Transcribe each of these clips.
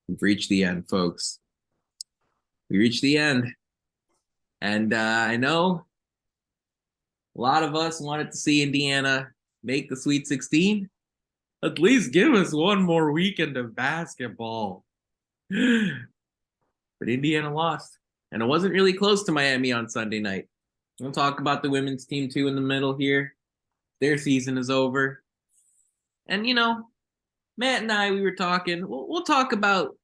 We've reached the end, folks. We reached the end. And I know a lot of us wanted to see Indiana make the Sweet 16. At least give us one more weekend of basketball. But Indiana lost. And it wasn't really close to Miami on Sunday night. We'll talk about the women's team too in the middle here. Their season is over. And, Matt and I, we were talking. We'll talk about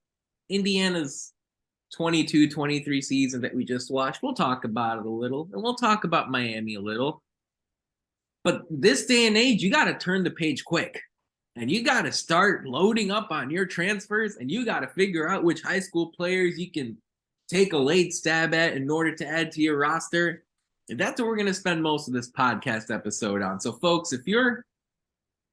Indiana's 22-23 season that we just watched. We'll talk about it a little. And we'll talk about Miami a little. But this day and age, you got to turn the page quick. And you got to start loading up on your transfers. And you got to figure out which high school players you can take a late stab at in order to add to your roster. And that's what we're going to spend most of this podcast episode on. So, folks, if you're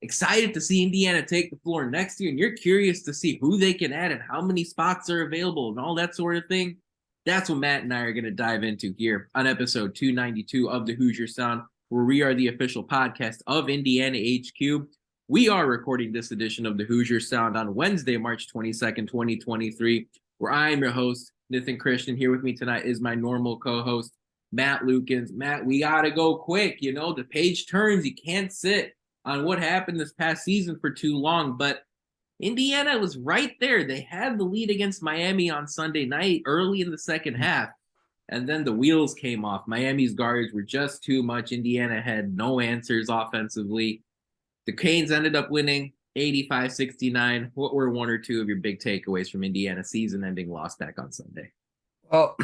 excited to see Indiana take the floor next year and you're curious to see who they can add and how many spots are available and all that sort of thing, that's what Matt and I are going to dive into here on episode 292 of the Hoosier Sound, where we are the official podcast of Indiana HQ. We are recording this edition of the Hoosier Sound on Wednesday, March 22nd, 2023, where I am your host, Nithin Christian. Here with me tonight is my normal co-host, Matt Lukens. Matt, we got to go quick. The page turns. You can't sit on what happened this past season for too long, but Indiana was right there. They had the lead against Miami on Sunday night early in the second half, and then the wheels came off. Miami's guards were just too much. Indiana had no answers offensively. The Canes ended up winning 85-69. What were one or two of your big takeaways from Indiana's season-ending loss back on Sunday? Well,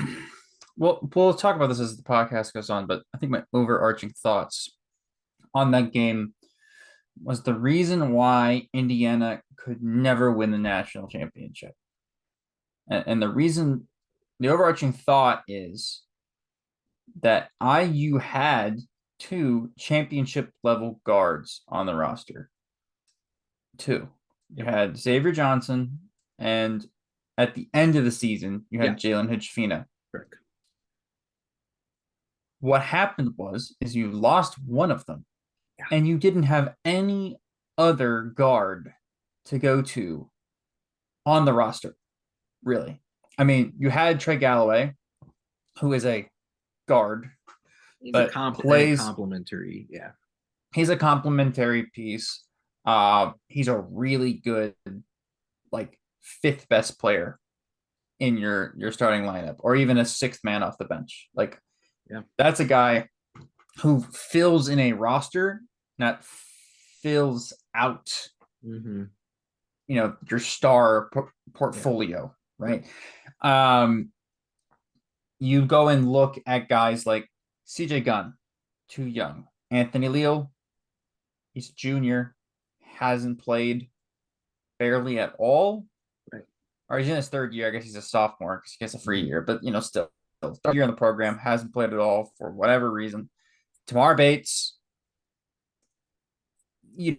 we'll talk about this as the podcast goes on, but I think my overarching thoughts on that game was the reason why Indiana could never win the national championship. And the overarching thought is that IU had two championship level guards on the roster. Two. You had Xavier Johnson, and at the end of the season, you had Jalen Hood-Schifino. Correct. What happened is you lost one of them, and you didn't have any other guard to go to on the roster, really. I mean, you had Trey Galloway, who is a guard, He's but plays complimentary. Yeah, he's a complimentary piece. He's a really good, fifth best player in your starting lineup, or even a sixth man off the bench. That's a guy who fills in a roster, not fills out, your star portfolio, right? You go and look at guys like CJ Gunn, too young. Anthony Leal, he's a junior, hasn't played barely at all. Right. Or he's in his third year. I guess he's a sophomore because he gets a free year, but still third year in the program, hasn't played at all for whatever reason. Tamar Bates, I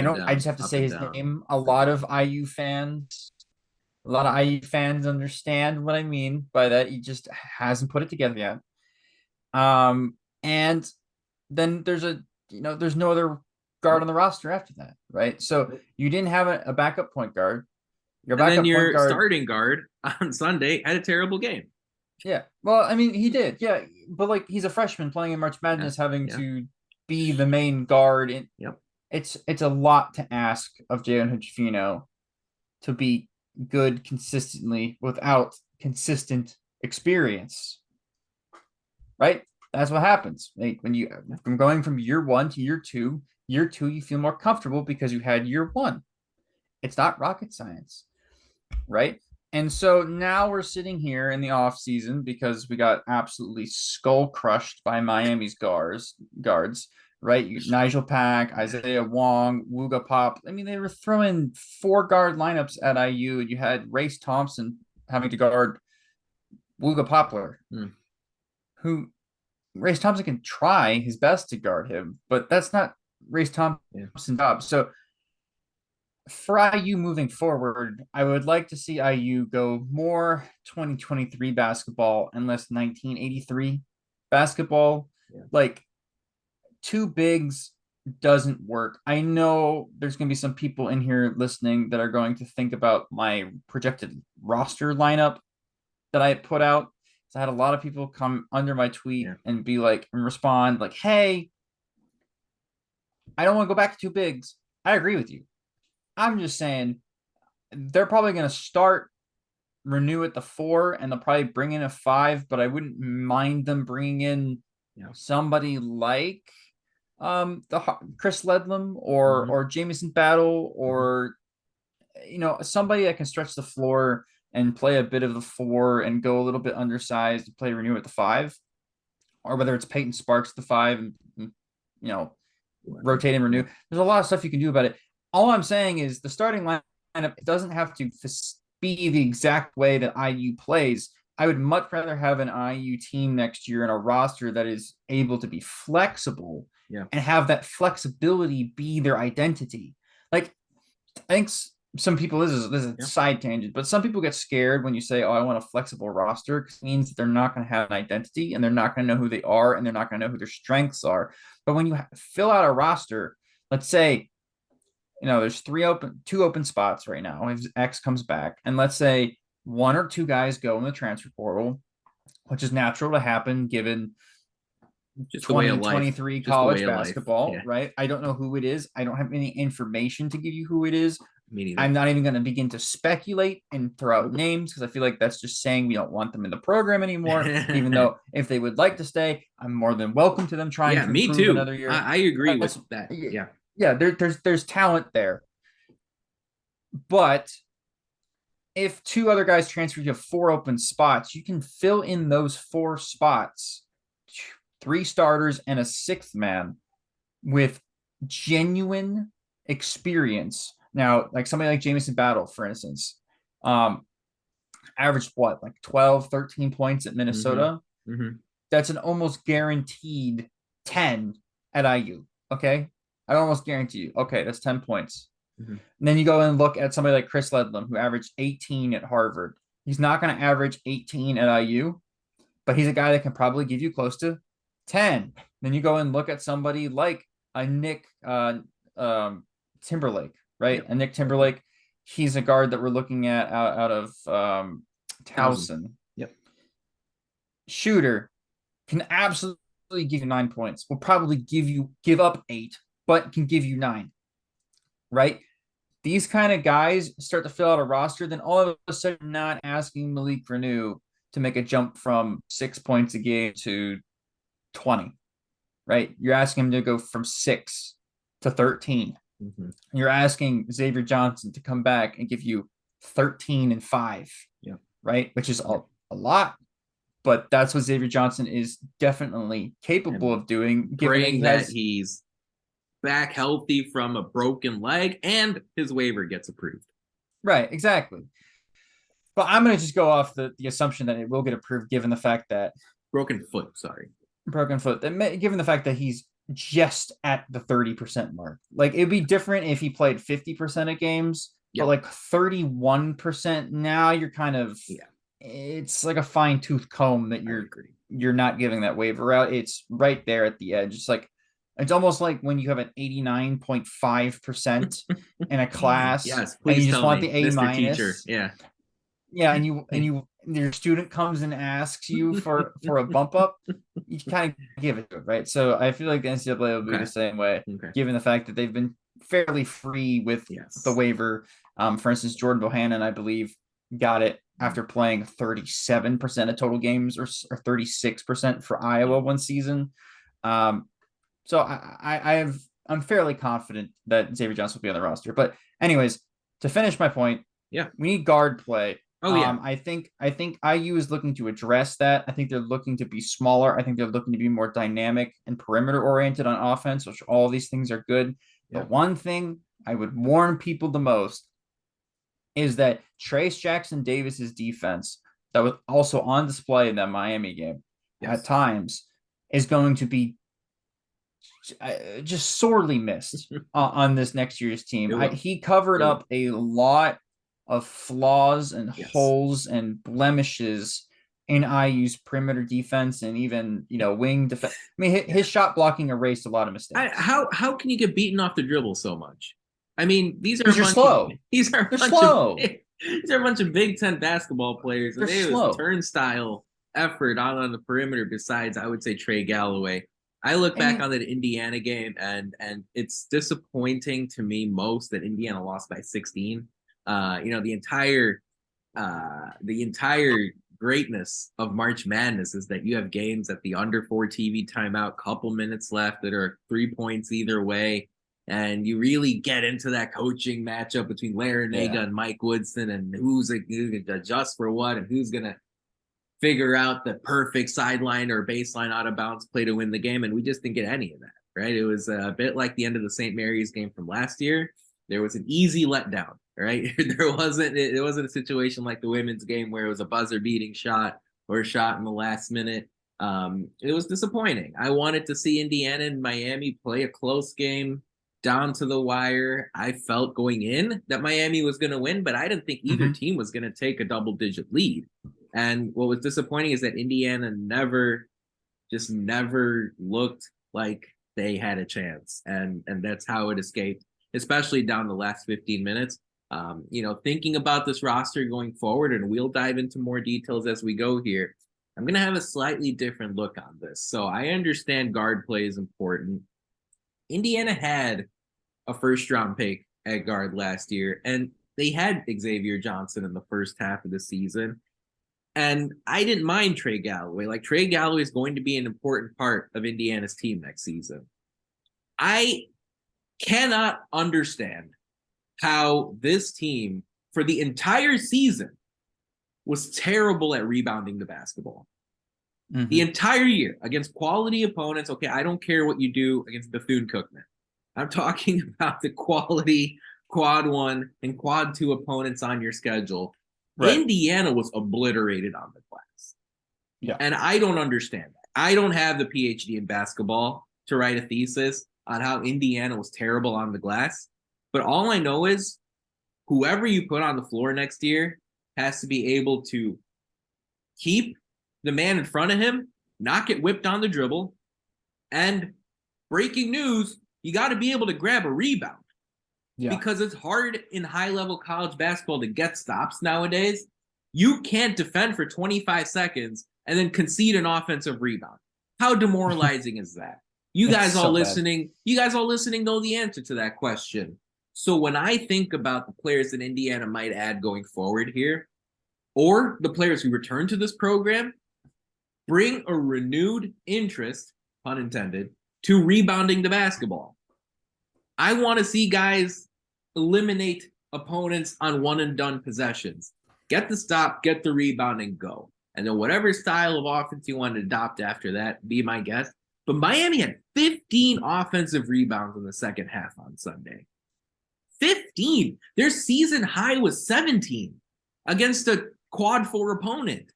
just have to say his name. A lot of IU fans understand what I mean by that. He just hasn't put it together yet. And then there's no other guard on the roster after that, right? So you didn't have a backup point guard. Your starting guard on Sunday had a terrible game. Yeah. Well, I mean, he did. Yeah. But he's a freshman playing in March Madness, having to be the main guard. It's a lot to ask of Jalen Hood-Schifino to be good consistently without consistent experience. Right? That's what happens. When you from going from year one to year two, you feel more comfortable because you had year one. It's not rocket science. Right? And so now we're sitting here in the off season because we got absolutely skull crushed by Miami's guards, right? Nigel Pack, Isaiah Wong, Wooga Pop. I mean, they were throwing 4-guard lineups at IU, and you had Race Thompson having to guard Wooga Poplar, who Race Thompson can try his best to guard him, but that's not Race Thompson's job. So for IU moving forward, I would like to see IU go more 2023 basketball and less 1983 basketball. Two bigs doesn't work. I know there's going to be some people in here listening that are going to think about my projected roster lineup that I put out. So I had a lot of people come under my tweet and be like, and respond like, hey, I don't want to go back to two bigs. I agree with you. I'm just saying they're probably going to start Renew at the 4, and they'll probably bring in a 5, but I wouldn't mind them bringing in somebody like the Chris Ledlam or Jamison Battle, or somebody that can stretch the floor and play a bit of the 4 and go a little bit undersized to play Renew at the 5, or whether it's Peyton Sparks at the 5 and rotate and Renew. There's a lot of stuff you can do about it. All I'm saying is the starting lineup doesn't have to be the exact way that IU plays. I would much rather have an IU team next year in a roster that is able to be flexible and have that flexibility be their identity. Like, I think some people, this is a side tangent, but some people get scared when you say, oh, I want a flexible roster, because it means that they're not going to have an identity and they're not going to know who they are and they're not going to know who their strengths are. But when you fill out a roster, let's say, there's two open spots right now if X comes back, and let's say one or two guys go in the transfer portal, which is natural to happen given just 2023 college basketball, right? I don't know who it is. I don't have any information to give you who it is. I'm not even going to begin to speculate and throw out names, because I feel like that's just saying we don't want them in the program anymore. Even though if they would like to stay, I'm more than welcome to them trying to improve another year. I agree with that. Yeah, there's talent there. But if two other guys transfer, you have 4 open spots. You can fill in those 4 spots, 3 starters and a 6th man with genuine experience. Now, like somebody like Jamison Battle, for instance, averaged what, like 12, 13 points at Minnesota? That's an almost guaranteed 10 at IU. Okay. I almost guarantee you. Okay, that's 10 points. And then you go and look at somebody like Chris Ledlam, who averaged 18 at Harvard. He's not going to average 18 at IU, but he's a guy that can probably give you close to 10. Then you go and look at somebody like a Nick Timberlake, right? A Nick Timberlake. He's a guard that we're looking at out of Towson. Shooter can absolutely give you 9 points. Will probably give up 8, but can give you 9, right? These kind of guys start to fill out a roster, then all of a sudden you're not asking Malik Renew to make a jump from 6 points a game to 20, right? You're asking him to go from 6 to 13. You're asking Xavier Johnson to come back and give you 13 and 5, right? Which is a lot, but that's what Xavier Johnson is definitely capable of doing. Praying that he's back healthy from a broken leg and his waiver gets approved. Right, exactly. But I'm going to just go off the assumption that it will get approved, given the fact that broken foot. Given the fact that he's just at the 30% mark. Like, it'd be different if he played 50% of games, but like 31% now, you're kind of it's like a fine tooth comb that you're not giving that waiver out. It's right there at the edge. It's almost like when you have an 89.5% in a class, yes, and you just want me, the A-. Teacher. And your student comes and asks you for a bump up, you kind of give it to it, right? So I feel like the NCAA will be the same way, given the fact that they've been fairly free with the waiver. For instance, Jordan Bohannon, I believe, got it after playing 37% of total games, or 36% for Iowa one season. So I'm fairly confident that Xavier Johnson will be on the roster. But anyways, to finish my point, we need guard play. I think IU is looking to address that. I think they're looking to be smaller. I think they're looking to be more dynamic and perimeter oriented on offense, which all these things are good. But one thing I would warn people the most is that Trayce Jackson-Davis's defense, that was also on display in that Miami game at times, is going to be just sorely missed on this next year's team. He covered up a lot of flaws and holes and blemishes in IU's perimeter defense and even, wing defense. I mean, his shot blocking erased a lot of mistakes. How can you get beaten off the dribble so much? I mean, these are Because you're slow. These are a bunch of Big Ten basketball players, and it was a turnstile effort on the perimeter. Besides, I would say Trey Galloway. I look back on that Indiana game, and it's disappointing to me most that Indiana lost by 16. The entire greatness of March Madness is that you have games at the under 4 TV timeout, couple minutes left that are 3 points either way. And you really get into that coaching matchup between Larinaga and Mike Woodson, and who's going to adjust for what, and who's going to figure out the perfect sideline or baseline out of bounds play to win the game. And we just didn't get any of that, right? It was a bit like the end of the St. Mary's game from last year. There was an easy letdown, right? It wasn't a situation like the women's game where it was a buzzer beating shot or a shot in the last minute. It was disappointing. I wanted to see Indiana and Miami play a close game down to the wire. I felt going in that Miami was going to win, but I didn't think either team was going to take a double-digit lead. And what was disappointing is that Indiana never looked like they had a chance. And that's how it escaped, especially down the last 15 minutes. Thinking about this roster going forward, and we'll dive into more details as we go here, I'm going to have a slightly different look on this. So I understand guard play is important. Indiana had a first-round pick at guard last year, and they had Xavier Johnson in the first half of the season. And I didn't mind Trey Galloway. Like, Trey Galloway is going to be an important part of Indiana's team next season. I cannot understand how this team, for the entire season, was terrible at rebounding the basketball. The entire year against quality opponents. Okay, I don't care what you do against Bethune-Cookman. I'm talking about the quality quad 1 and quad 2 opponents on your schedule. Right. Indiana was obliterated on the glass. Yeah. And I don't understand that. I don't have the PhD in basketball to write a thesis on how Indiana was terrible on the glass. But all I know is whoever you put on the floor next year has to be able to keep the man in front of him, not get whipped on the dribble, and breaking news, you got to be able to grab a rebound. Yeah. Because it's hard in high-level college basketball to get stops nowadays. You can't defend for 25 seconds and then concede an offensive rebound. How demoralizing is that? You guys all listening know the answer to that question. So when I think about the players that Indiana might add going forward here, or the players who return to this program, bring a renewed interest, pun intended, to rebounding the basketball. I want to see guys eliminate opponents on one-and-done possessions. Get the stop, get the rebound, and go. And then whatever style of offense you want to adopt after that, be my guest. But Miami had 15 offensive rebounds in the second half on Sunday. 15! Their season high was 17 against a quad 4 opponent.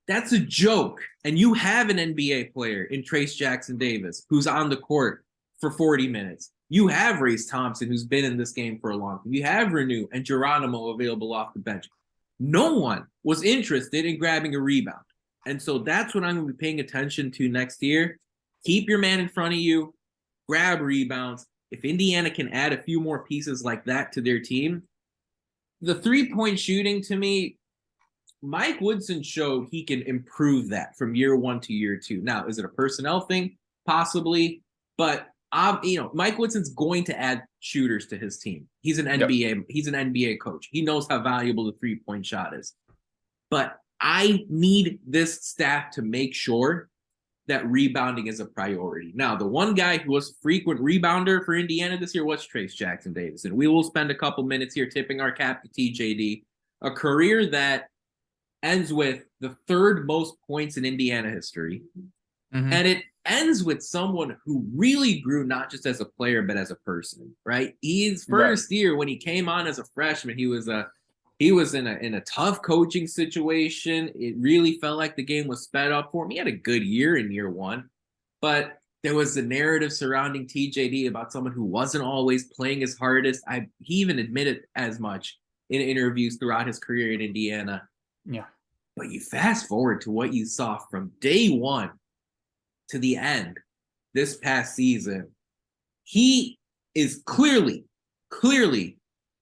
That's a joke. And you have an NBA player in Trayce Jackson-Davis who's on the court for 40 minutes. You have Race Thompson, who's been in this game for a long time. You have Renew and Geronimo available off the bench. No one was interested in grabbing a rebound. And so that's what I'm going to be paying attention to next year. Keep your man in front of you. Grab rebounds. If Indiana can add a few more pieces like that to their team, the three-point shooting, to me, Mike Woodson showed he can improve that from year 1 to year 2. Now, is it a personnel thing? Possibly. But Mike Woodson's going to add shooters to his team. He's an NBA coach. He knows how valuable the three-point shot is. But I need this staff to make sure that rebounding is a priority. Now, the one guy who was a frequent rebounder for Indiana this year was Trayce Jackson-Davis. And we will spend a couple minutes here tipping our cap to TJD, a career that ends with the 3rd most points in Indiana history. And it ends with someone who really grew not just as a player, but as a person, right? His first year when he came on as a freshman, he was in a tough coaching situation. It really felt like the game was sped up for him. He had a good year in year 1, but there was a narrative surrounding TJD about someone who wasn't always playing his hardest. He even admitted as much in interviews throughout his career in Indiana. Yeah. But you fast forward to what you saw from day one to the end this past season. He is clearly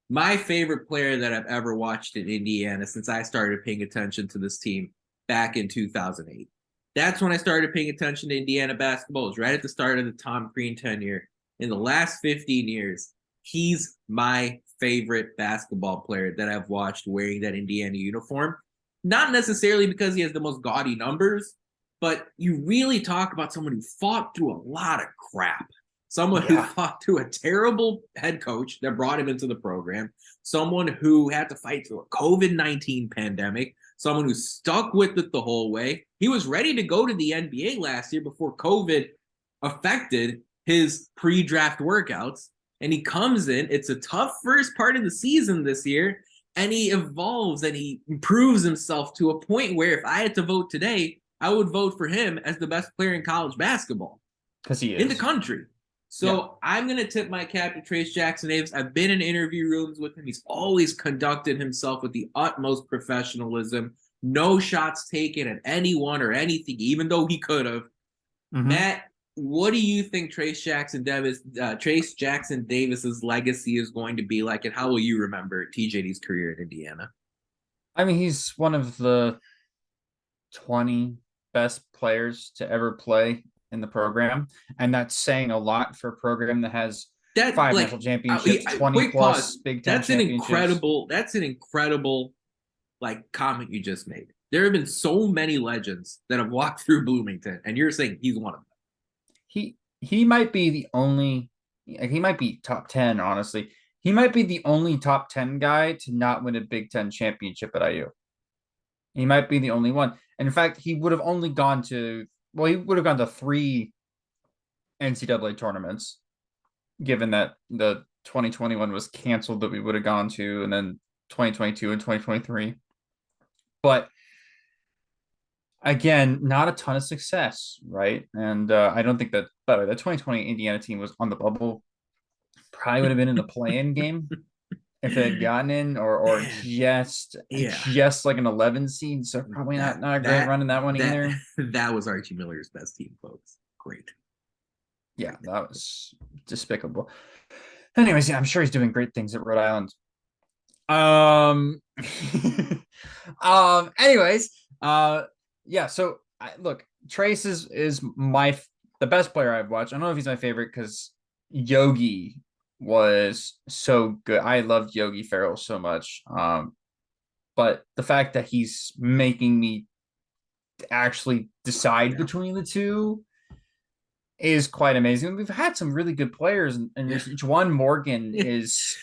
my favorite player that I've ever watched in Indiana since I started paying attention to this team back in 2008. That's when I started paying attention to Indiana basketball. It was right at the start of the Tom Crean tenure. In the last 15 years, he's my favorite basketball player that I've watched wearing that Indiana uniform. Not necessarily because he has the most gaudy numbers, but you really talk about someone who fought through a lot of crap. Someone who fought through a terrible head coach that brought him into the program. Someone who had to fight through a COVID-19 pandemic. Someone who stuck with it the whole way. He was ready to go to the NBA last year before COVID affected his pre-draft workouts. And he comes in. It's a tough first part of the season this year. And he evolves and he improves himself to a point where if I had to vote today, I would vote for him as the best player in college basketball. Because he is. In the country. So I'm going to tip my cap to Trayce Jackson-Davis. I've been in interview rooms with him. He's always conducted himself with the utmost professionalism. No shots taken at anyone or anything, even though he could have. Mm-hmm. Matt, what do you think Trayce Jackson-Davis's legacy is going to be like, and how will you remember TJD's career in Indiana? I mean, he's one of the 20 best players to ever play in the program, and that's saying a lot for a program that has 5 national championships, 20 plus Big Ten championships. That's an incredible comment you just made. There have been so many legends that have walked through Bloomington, and you're saying he's one of them. He might be the only. He might be top 10. Honestly, he might be the only top 10 guy to not win a Big Ten championship at IU. He might be the only one. And in fact, he would have only gone to. Well, he would have gone to 3 NCAA tournaments, given that the 2021 was canceled that we would have gone to, and then 2022 and 2023. But again, not a ton of success, right? And I don't think that, by the way, the 2020 Indiana team was on the bubble. Probably would have been in the play-in game if they had gotten in, or just like an 11 seed. So probably not a great run in that one either. That was Archie Miller's best team, folks. Great. Yeah, that was despicable. Anyways, I'm sure he's doing great things at Rhode Island. Anyways, so look, Trayce is the best player I've watched. I don't know if he's my favorite because Yogi was so good. I loved Yogi Ferrell so much. But the fact that he's making me actually decide between the two is quite amazing. We've had some really good players, and Juwan Morgan is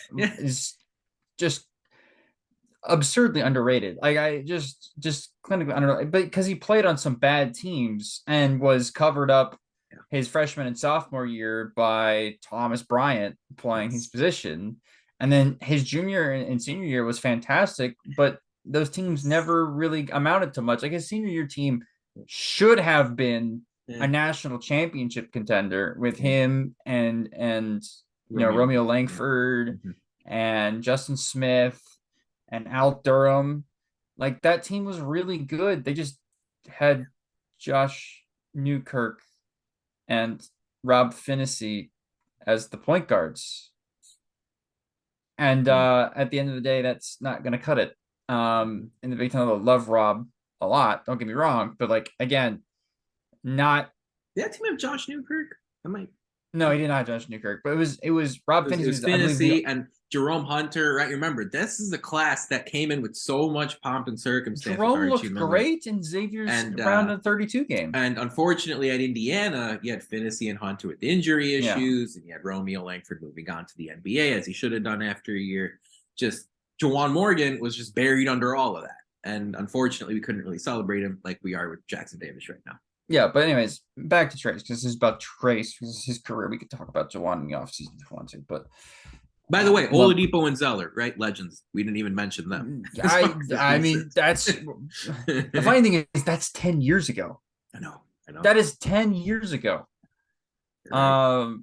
just absurdly underrated. I just clinically underrated, but because he played on some bad teams and was covered up his freshman and sophomore year by Thomas Bryant playing his position. And then his junior and senior year was fantastic, but those teams never really amounted to much. Like his senior year team should have been a national championship contender with him and Romeo Langford and Justin Smith and Al Durham. Like that team was really good. They just had Josh Newkirk and Rob Finney as the point guards. And at the end of the day, that's not going to cut it. In the Big Ten, I love Rob a lot. Don't get me wrong. But again, not. Did that team have Josh Newkirk? No, he did not have Josh Newkirk. But it was Rob Finney. It was Finney and Jerome Hunter, right? Remember, this is a class that came in with so much pomp and circumstance. Jerome looked great in Xavier's round of 32 game. And unfortunately, at Indiana, you had Finney and Hunter with injury issues, and you had Romeo Langford moving on to the NBA as he should have done after a year. Just Juwan Morgan was just buried under all of that. And unfortunately, we couldn't really celebrate him like we are with Jackson-Davis right now. Yeah, but anyways, back to Trayce, because this is about Trayce. This is his career. We could talk about Juwan in the offseason if you want to, but by the way, Oladipo and Zeller, right? Legends. We didn't even mention them. I mean, that's the funny thing is that's 10 years ago. I know. That is 10 years ago. Right.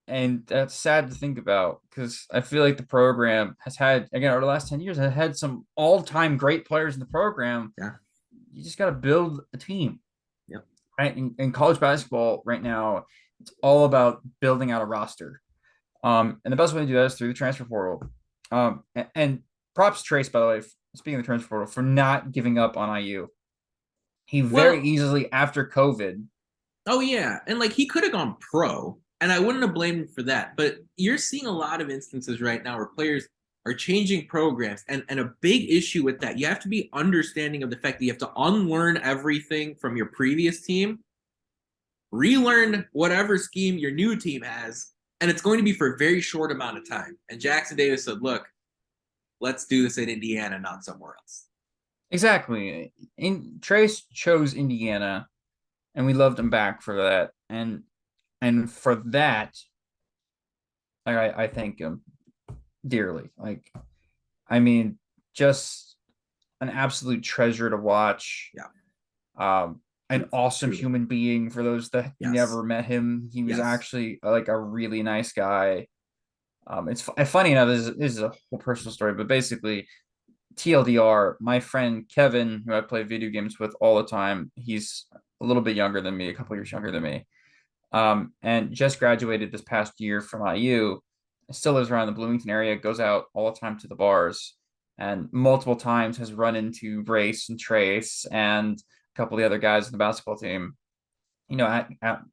And that's sad to think about because I feel like the program has had, again, over the last 10 years, has had some all-time great players in the program. Yeah. you just got to build a team. Yep. Right. In college basketball right now, it's all about building out a roster. And the best way to do that is through the transfer portal. And props Trayce, by the way, speaking of the transfer portal, for not giving up on IU. He very Well, easily after COVID. oh yeah, and like he could have gone pro, and I wouldn't have blamed him for that. But you're seeing a lot of instances right now where players are changing programs, and a big issue with that, you have to be understanding of the fact that you have to unlearn everything from your previous team, relearn whatever scheme your new team has, and it's going to be for a very short amount of time. And Jackson-Davis said, "Look, let's do this in Indiana, not somewhere else." Exactly. Trayce chose Indiana, and we loved him back for that. And for that, I thank him dearly. Like, I mean, just an absolute treasure to watch. Yeah. An awesome human being for those that never met him. He was actually like a really nice guy. It's funny enough, this is a whole personal story, but basically, TLDR, my friend Kevin, who I play video games with all the time, he's a little bit younger than me, a couple years younger than me, and just graduated this past year from IU. Still lives around the Bloomington area, goes out all the time to the bars, and multiple times has run into Race and Trayce and a couple of the other guys in the basketball team, at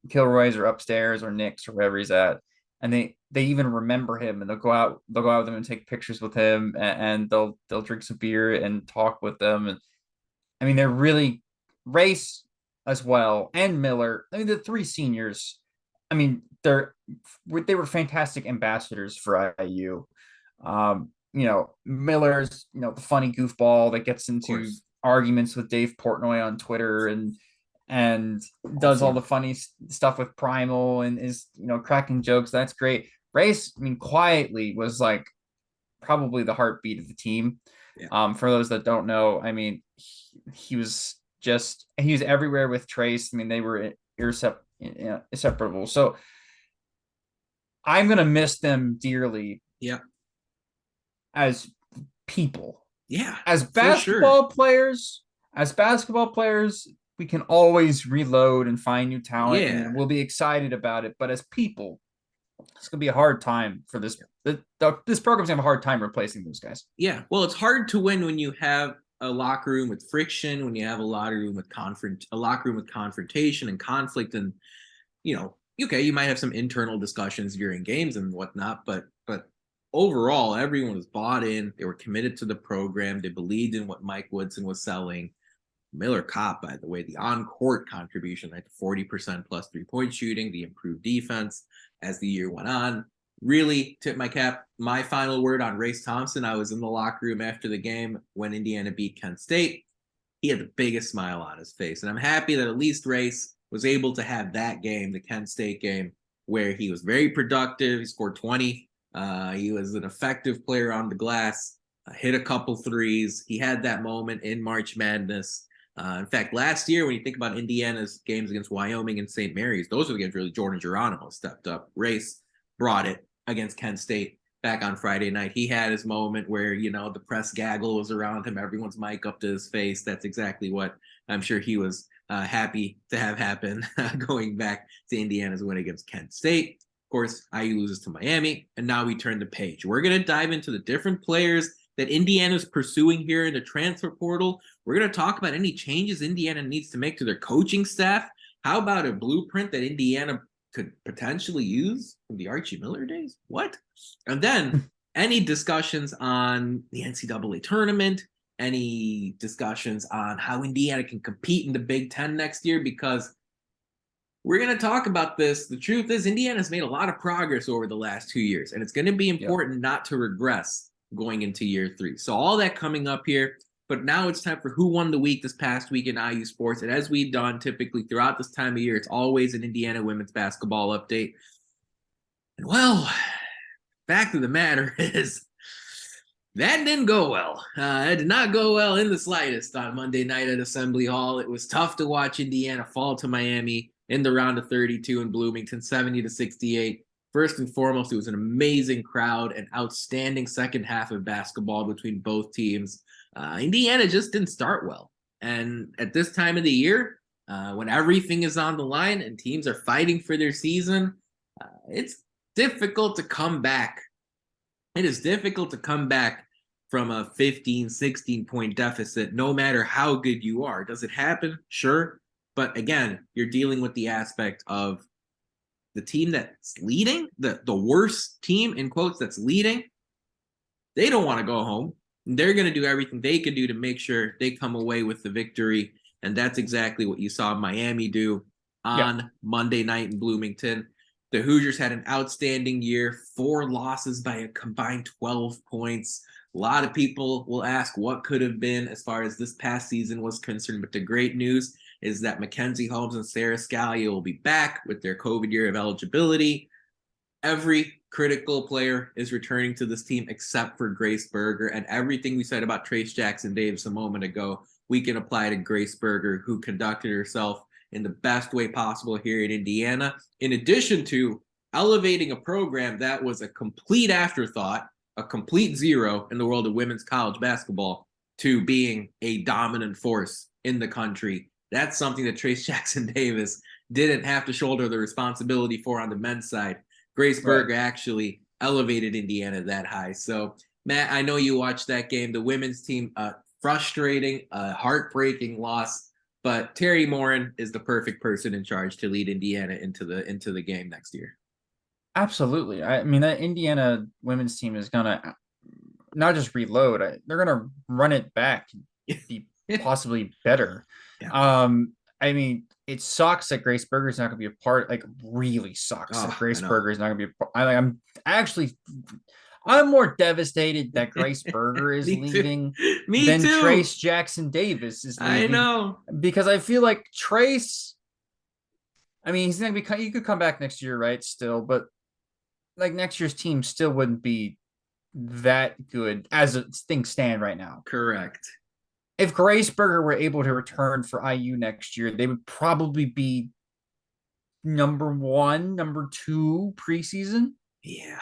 Kilroy's or upstairs or Nick's or wherever he's at. And they even remember him, and they'll go out with him and take pictures with him, and they'll drink some beer and talk with them. And I mean, they're really Race as well, and Miller. I mean, the three seniors. I mean, they were fantastic ambassadors for IU. Miller's the funny goofball that gets into arguments with Dave Portnoy on Twitter and does all the funny stuff with Primal and is cracking jokes. That's great. Race, I mean, quietly was like probably the heartbeat of the team. Yeah. For those that don't know, I mean, he was everywhere with Trayce. I mean, they were inseparable. So I'm gonna miss them dearly. Yeah. As people. Yeah. As basketball players, we can always reload and find new talent, and we'll be excited about it. But as people, it's gonna be a hard time for this. This program's gonna have a hard time replacing those guys. Yeah, well, it's hard to win when you have a locker room with friction, when you have a locker room with confrontation and conflict, and you might have some internal discussions during games and whatnot, but overall, everyone was bought in. They were committed to the program. They believed in what Mike Woodson was selling. Miller Kopp, by the way, the on-court contribution, like 40% plus three-point shooting, the improved defense as the year went on. Really tip my cap. My final word on Race Thompson. I was in the locker room after the game when Indiana beat Kent State. He had the biggest smile on his face. And I'm happy that at least Race was able to have that game, the Kent State game, where he was very productive. He scored 20. He was an effective player on the glass, hit a couple threes. He had that moment in March Madness. In fact, last year, when you think about Indiana's games against Wyoming and St. Mary's, those were the games really Jordan Geronimo stepped up. Race brought it against Kent State back on Friday night. He had his moment where, the press gaggle was around him, everyone's mic up to his face. That's exactly what I'm sure he was happy to have happen going back to Indiana's win against Kent State. Of course, IU loses to Miami, and now we turn the page. We're going to dive into the different players that Indiana's pursuing here in the transfer portal. We're going to talk about any changes Indiana needs to make to their coaching staff. How about a blueprint that Indiana could potentially use from the Archie Miller days? What? And then any discussions on the NCAA tournament, any discussions on how Indiana can compete in the Big Ten next year, because we're going to talk about this. The truth is, Indiana's made a lot of progress over the last 2 years, and it's going to be important not to regress going into year 3. So all that coming up here, but now it's time for Who Won the Week this past week in IU sports. And as we've done typically throughout this time of year, it's always an Indiana women's basketball update. And well, fact of the matter is, that didn't go well. It did not go well in the slightest on Monday night at Assembly Hall. It was tough to watch Indiana fall to Miami in the round of 32 in Bloomington, 70-68. First and foremost, it was an amazing crowd, an outstanding second half of basketball between both teams. Indiana just didn't start well. And at this time of the year, when everything is on the line and teams are fighting for their season, it's difficult to come back. It is difficult to come back from a 15, 16 point deficit, no matter how good you are. Does it happen? Sure. But again, you're dealing with the aspect of the team that's leading, the worst team in quotes that's leading. They don't want to go home. They're going to do everything they can do to make sure they come away with the victory. And that's exactly what you saw Miami do on Monday night in Bloomington. The Hoosiers had an outstanding year, 4 losses by a combined 12 points. A lot of people will ask what could have been as far as this past season was concerned. But the great news is that Mackenzie Holmes and Sarah Scalia will be back with their COVID year of eligibility. Every critical player is returning to this team except for Grace Berger, and everything we said about Trayce Jackson-Davis a moment ago, we can apply to Grace Berger, who conducted herself in the best way possible here in Indiana, in addition to elevating a program that was a complete afterthought, a complete zero in the world of women's college basketball, to being a dominant force in the country. That's something that Trayce Jackson-Davis didn't have to shoulder the responsibility for on the men's side. Grace Berger actually elevated Indiana that high. So, Matt, I know you watched that game. The women's team, frustrating, heartbreaking loss, but Terry Morin is the perfect person in charge to lead Indiana into the game next year. Absolutely. I mean, that Indiana women's team is gonna not just reload; they're gonna run it back, be possibly better. Yeah. I mean, it sucks that Grace Berger is not going to be a part. Like, really sucks that Grace Berger is not going to be a part. I'm more devastated that Grace Berger is leaving than Trayce Jackson-Davis is leaving. I know, because I feel like Trayce, I mean, he's going to be, he could come back next year, right? Still, but like next year's team still wouldn't be that good as things stand right now. Correct. If Grace Berger were able to return for IU next year, they would probably be number 1, number 2 preseason. Yeah,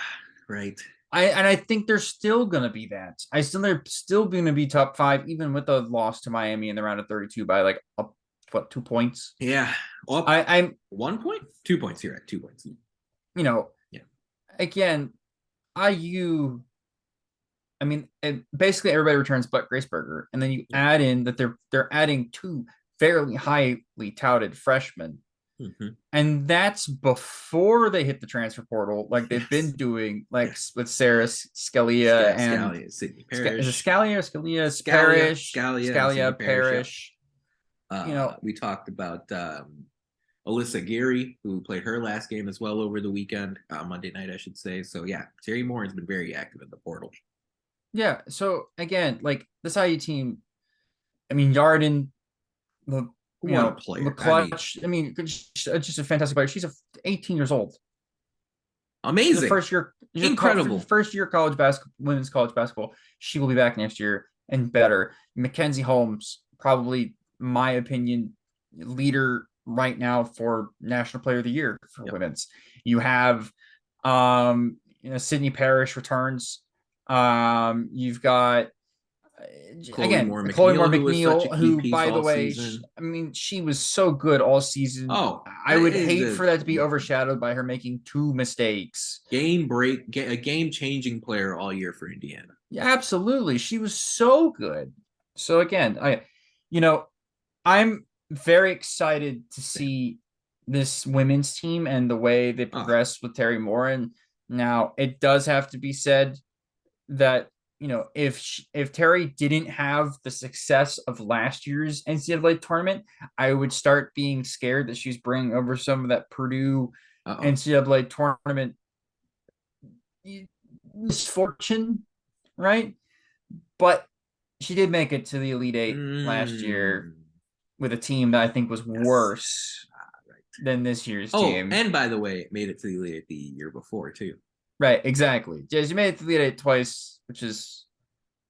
right. I think they're still gonna be that. They're still gonna be top 5, even with the loss to Miami in the round of 32 by like 2 points. Yeah. Well, I'm 1 point, 2 points here at 2 points. You know, again, IU. I mean, basically everybody returns but Grace Berger, and then you add in that they're adding 2 fairly highly touted freshmen, and that's before they hit the transfer portal, like they've been doing, like with Sarah Scalia and Sydney Parrish. Is it Scalia, Parrish, Scalia, Parrish. We talked about Alyssa Geary, who played her last game as well over the weekend, Monday night, I should say. So yeah, Terry Moore has been very active in the portal. Yeah, so again, like this IU team, I mean, Yarden, the clutch. I mean, just a fantastic player. She's 18 years old. Amazing. First year, incredible. First year college basketball, women's college basketball. She will be back next year and better. Mackenzie Holmes, probably my opinion, leader right now for National Player of the Year for women's. You have, Sydney Parrish returns. You've got Chloe Moore McNeil, who by the way, she was so good all season. Oh, I would hate for that to be overshadowed by her making 2 mistakes. A game-changing player all year for Indiana. Yeah, absolutely. She was so good. So again, I'm very excited to see this women's team and the way they progress with Terry Morin. Now, it does have to be said that, if Terry didn't have the success of last year's NCAA tournament, I would start being scared that she's bringing over some of that Purdue NCAA tournament misfortune, right? But she did make it to the Elite 8 last year with a team that I think was worse than this year's team. And by the way, it made it to the Elite 8 the year before too. Right, exactly. Yeah, she made it to the Elite 8 twice, which is,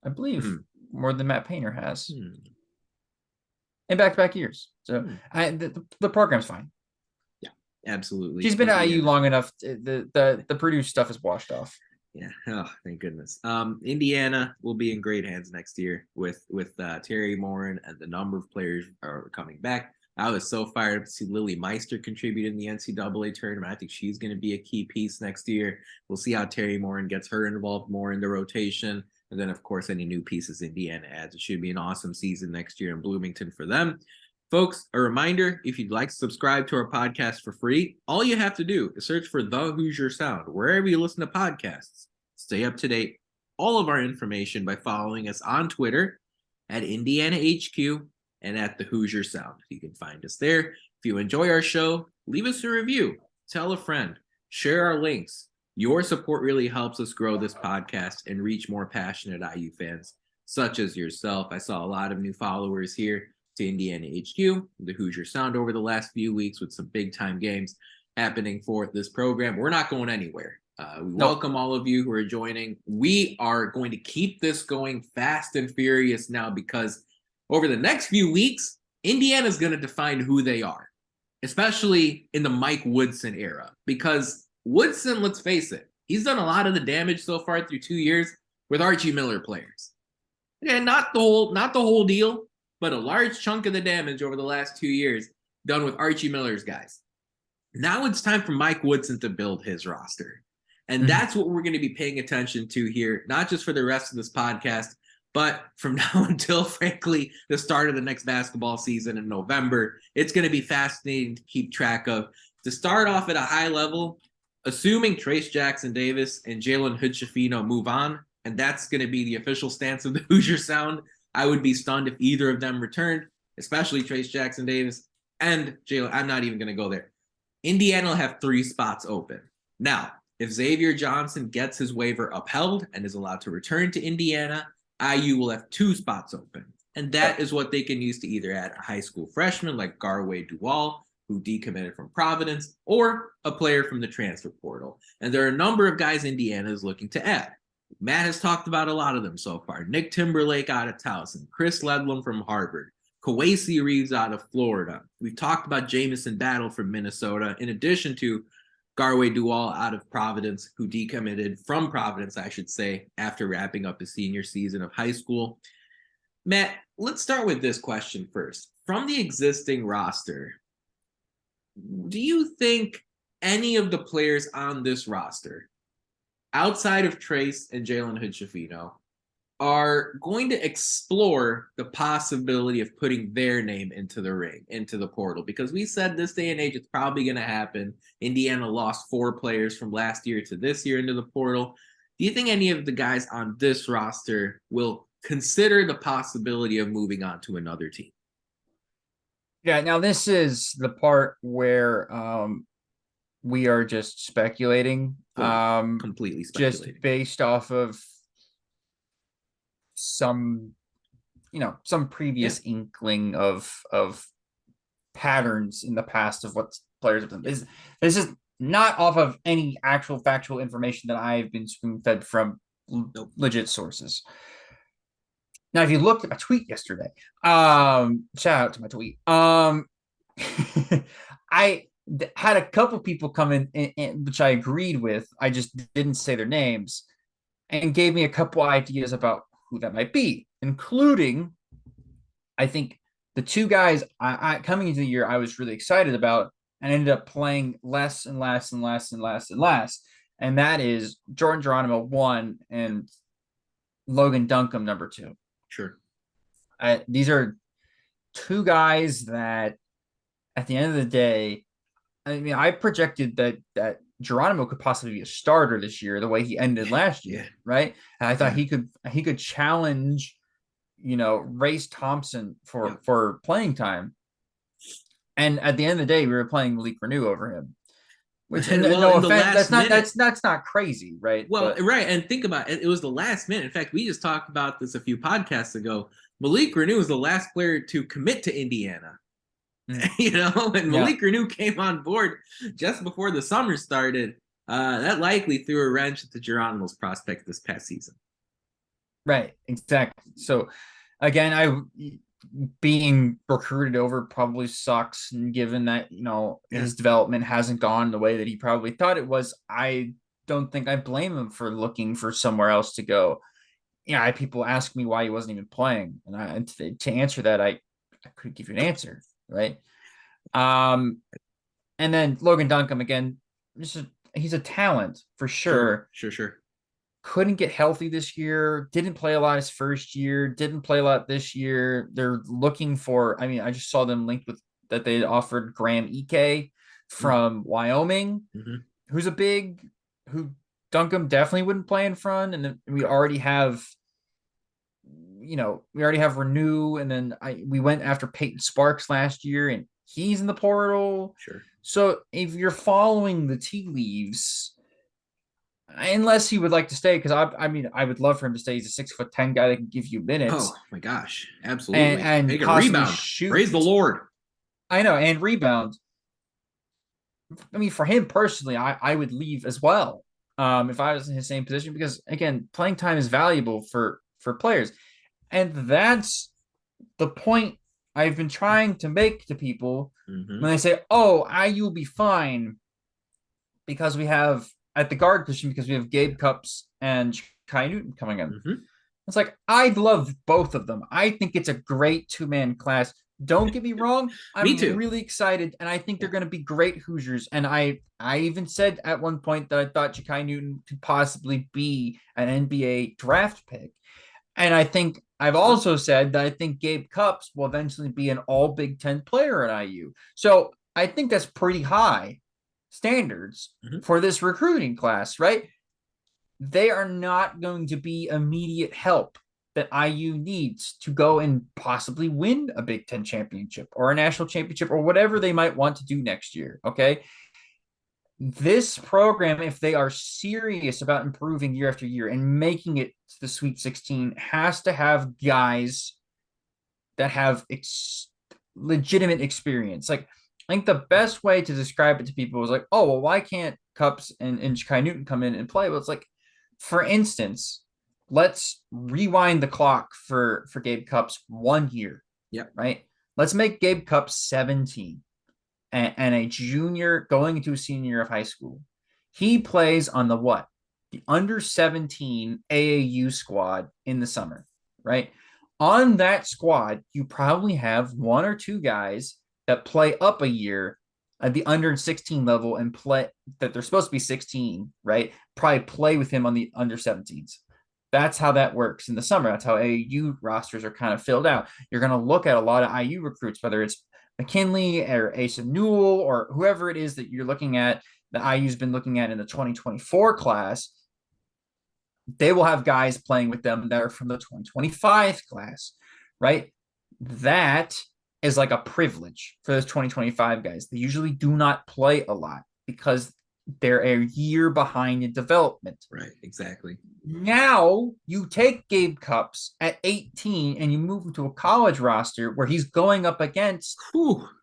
I believe, more than Matt Painter has in back-to-back years. So the program's fine. Yeah, absolutely. She's been at IU long enough. The Purdue stuff is washed off. Yeah. Oh, thank goodness. Indiana will be in great hands next year with Terry Morin, and the number of players are coming back. I was so fired up to see Lily Meister contribute in the NCAA tournament. I think she's going to be a key piece next year. We'll see how Terry Morin gets her involved more in the rotation. And then, of course, any new pieces Indiana adds. It should be an awesome season next year in Bloomington for them. Folks, a reminder, if you'd like to subscribe to our podcast for free, all you have to do is search for The Hoosier Sound wherever you listen to podcasts. Stay up to date all of our information by following us on Twitter at Indiana HQ and at The Hoosier Sound. You can find us there. If you enjoy our show, leave us a review, tell a friend, share our links. Your support really helps us grow this podcast and reach more passionate IU fans such as yourself. I saw a lot of new followers here to Indiana HQ, the Hoosier Sound, over the last few weeks with some big time games happening for this program. We're not going anywhere. We welcome all of you who are joining. We are going to keep this going fast and furious now, because over the next few weeks, Indiana's going to define who they are, especially in the Mike Woodson era, because Woodson, let's face it, he's done a lot of the damage so far through 2 years with Archie Miller players. And not the whole deal, but a large chunk of the damage over the last 2 years done with Archie Miller's guys. Now it's time for Mike Woodson to build his roster. And that's what we're going to be paying attention to here, not just for the rest of this podcast, but from now until, frankly, the start of the next basketball season in November. It's going to be fascinating to keep track of. To start off at a high level, assuming Trayce Jackson-Davis and Jalen Hood-Schifino move on, and that's going to be the official stance of the Hoosier Sound, I would be stunned if either of them returned, especially Trayce Jackson-Davis and Jalen. I'm not even going to go there. Indiana will have 3 spots open. Now, if Xavier Johnson gets his waiver upheld and is allowed to return to Indiana, IU will have 2 spots open. And that is what they can use to either add a high school freshman like Garway Duval, who decommitted from Providence, or a player from the transfer portal. And there are a number of guys Indiana is looking to add. Matt has talked about a lot of them so far. Nick Timberlake out of Towson, Chris Ledlam from Harvard, Kawasi Reeves out of Florida. We've talked about Jamison Battle from Minnesota, in addition to Garway Duval out of Providence, who decommitted from Providence, I should say, after wrapping up his senior season of high school. Matt, let's start with this question first. From the existing roster, do you think any of the players on this roster, outside of Trayce and Jalen Hood-Schifino, are going to explore the possibility of putting their name into the ring, into the portal? Because we said this day and age, it's probably going to happen. Indiana lost 4 players from last year to this year into the portal. Do you think any of the guys on this roster will consider the possibility of moving on to another team? Yeah, now this is the part where we are just speculating. Completely speculating. Just based off of some previous inkling of patterns in the past of what players have done. This is not off of any actual factual information that I've been spoon-fed from legit sources. Now, if you looked at my tweet yesterday, shout out to my tweet. I had a couple people come in, which I agreed with. I just didn't say their names, and gave me a couple ideas about who that might be, including, I think, the 2 guys I coming into the year I was really excited about and ended up playing less and less and less and less and less. And that is Jordan Geronimo, 1, and Logan Duncombe, number 2. Sure. These are 2 guys that at the end of the day, I mean, I projected that Geronimo could possibly be a starter this year, the way he ended last year, right? And I thought he could challenge, Race Thompson for playing time. And at the end of the day, we were playing Malik Renew over him. Which, no offense, that's not crazy, right? Well, right, and think about it. It was the last minute. In fact, we just talked about this a few podcasts ago. Malik Renew was the last player to commit to Indiana. And Malik Renew came on board just before the summer started. That likely threw a wrench at the Geronimo's prospect this past season. Right, exactly. So, again, being recruited over probably sucks, and given that his development hasn't gone the way that he probably thought it was, I don't think I blame him for looking for somewhere else to go. Yeah, I had people ask me why he wasn't even playing, and to answer that, I couldn't give you an answer, right? And then Logan Duncombe again, he's a talent for sure. Sure. Couldn't get healthy this year. Didn't play a lot his first year. Didn't play a lot this year. They're looking for. I mean, I just saw them linked with that they offered Graham Ike from Wyoming, who's a big. Who Duncombe definitely wouldn't play in front, and then we already have. We already have Renew, and then we went after Peyton Sparks last year, and he's in the portal. Sure. So if you're following the tea leaves, unless he would like to stay, because I mean, I would love for him to stay. He's a 6'10" guy that can give you minutes. Oh my gosh, absolutely. And take a rebound. Shoot. Praise the Lord. I know, and rebound. I mean, for him personally, I would leave as well. If I was in his same position, because again, playing time is valuable for players. And that's the point I've been trying to make to people when they say, oh, IU will be fine because we have at the guard position, because we have Gabe Cupps and Kai Newton coming in. It's like, I'd love both of them. I think it's a great two-man class. Don't get me wrong. I'm really excited, and I think they're going to be great Hoosiers. And I even said at one point that I thought Ja'Kai Newton could possibly be an NBA draft pick. And I think I've also said that I think Gabe Cupps will eventually be an all Big Ten player at IU. So I think that's pretty high standards for this recruiting class, right? They are not going to be immediate help that IU needs to go and possibly win a Big Ten championship or a national championship or whatever they might want to do next year, okay? This program, if they are serious about improving year after year and making it to the Sweet 16, has to have guys that have legitimate experience. Like, I think the best way to describe it to people is like, oh, well, why can't Cupps and Ja'Kai Newton come in and play? Well, it's like, for instance, let's rewind the clock for Gabe Cupps 1 year. Yep. Right? Let's make Gabe Cupps 17. And a junior going into a senior year of high school. He plays on the what? The under 17 AAU squad in the summer, right? On that squad, you probably have one or two guys that play up a year at the under 16 level and play that they're supposed to be 16, right? Probably play with him on the under 17s. That's how that works in the summer. That's how AAU rosters are kind of filled out. You're going to look at a lot of IU recruits, whether it's McKinley or Asa Newell or whoever it is that you're looking at, that IU's been looking at in the 2024 class, they will have guys playing with them that are from the 2025 class, right? That is like a privilege for those 2025 guys. They usually do not play a lot because they're a year behind in development. Right, exactly. Now you take Gabe Cupps at 18 and you move him to a college roster where he's going up against,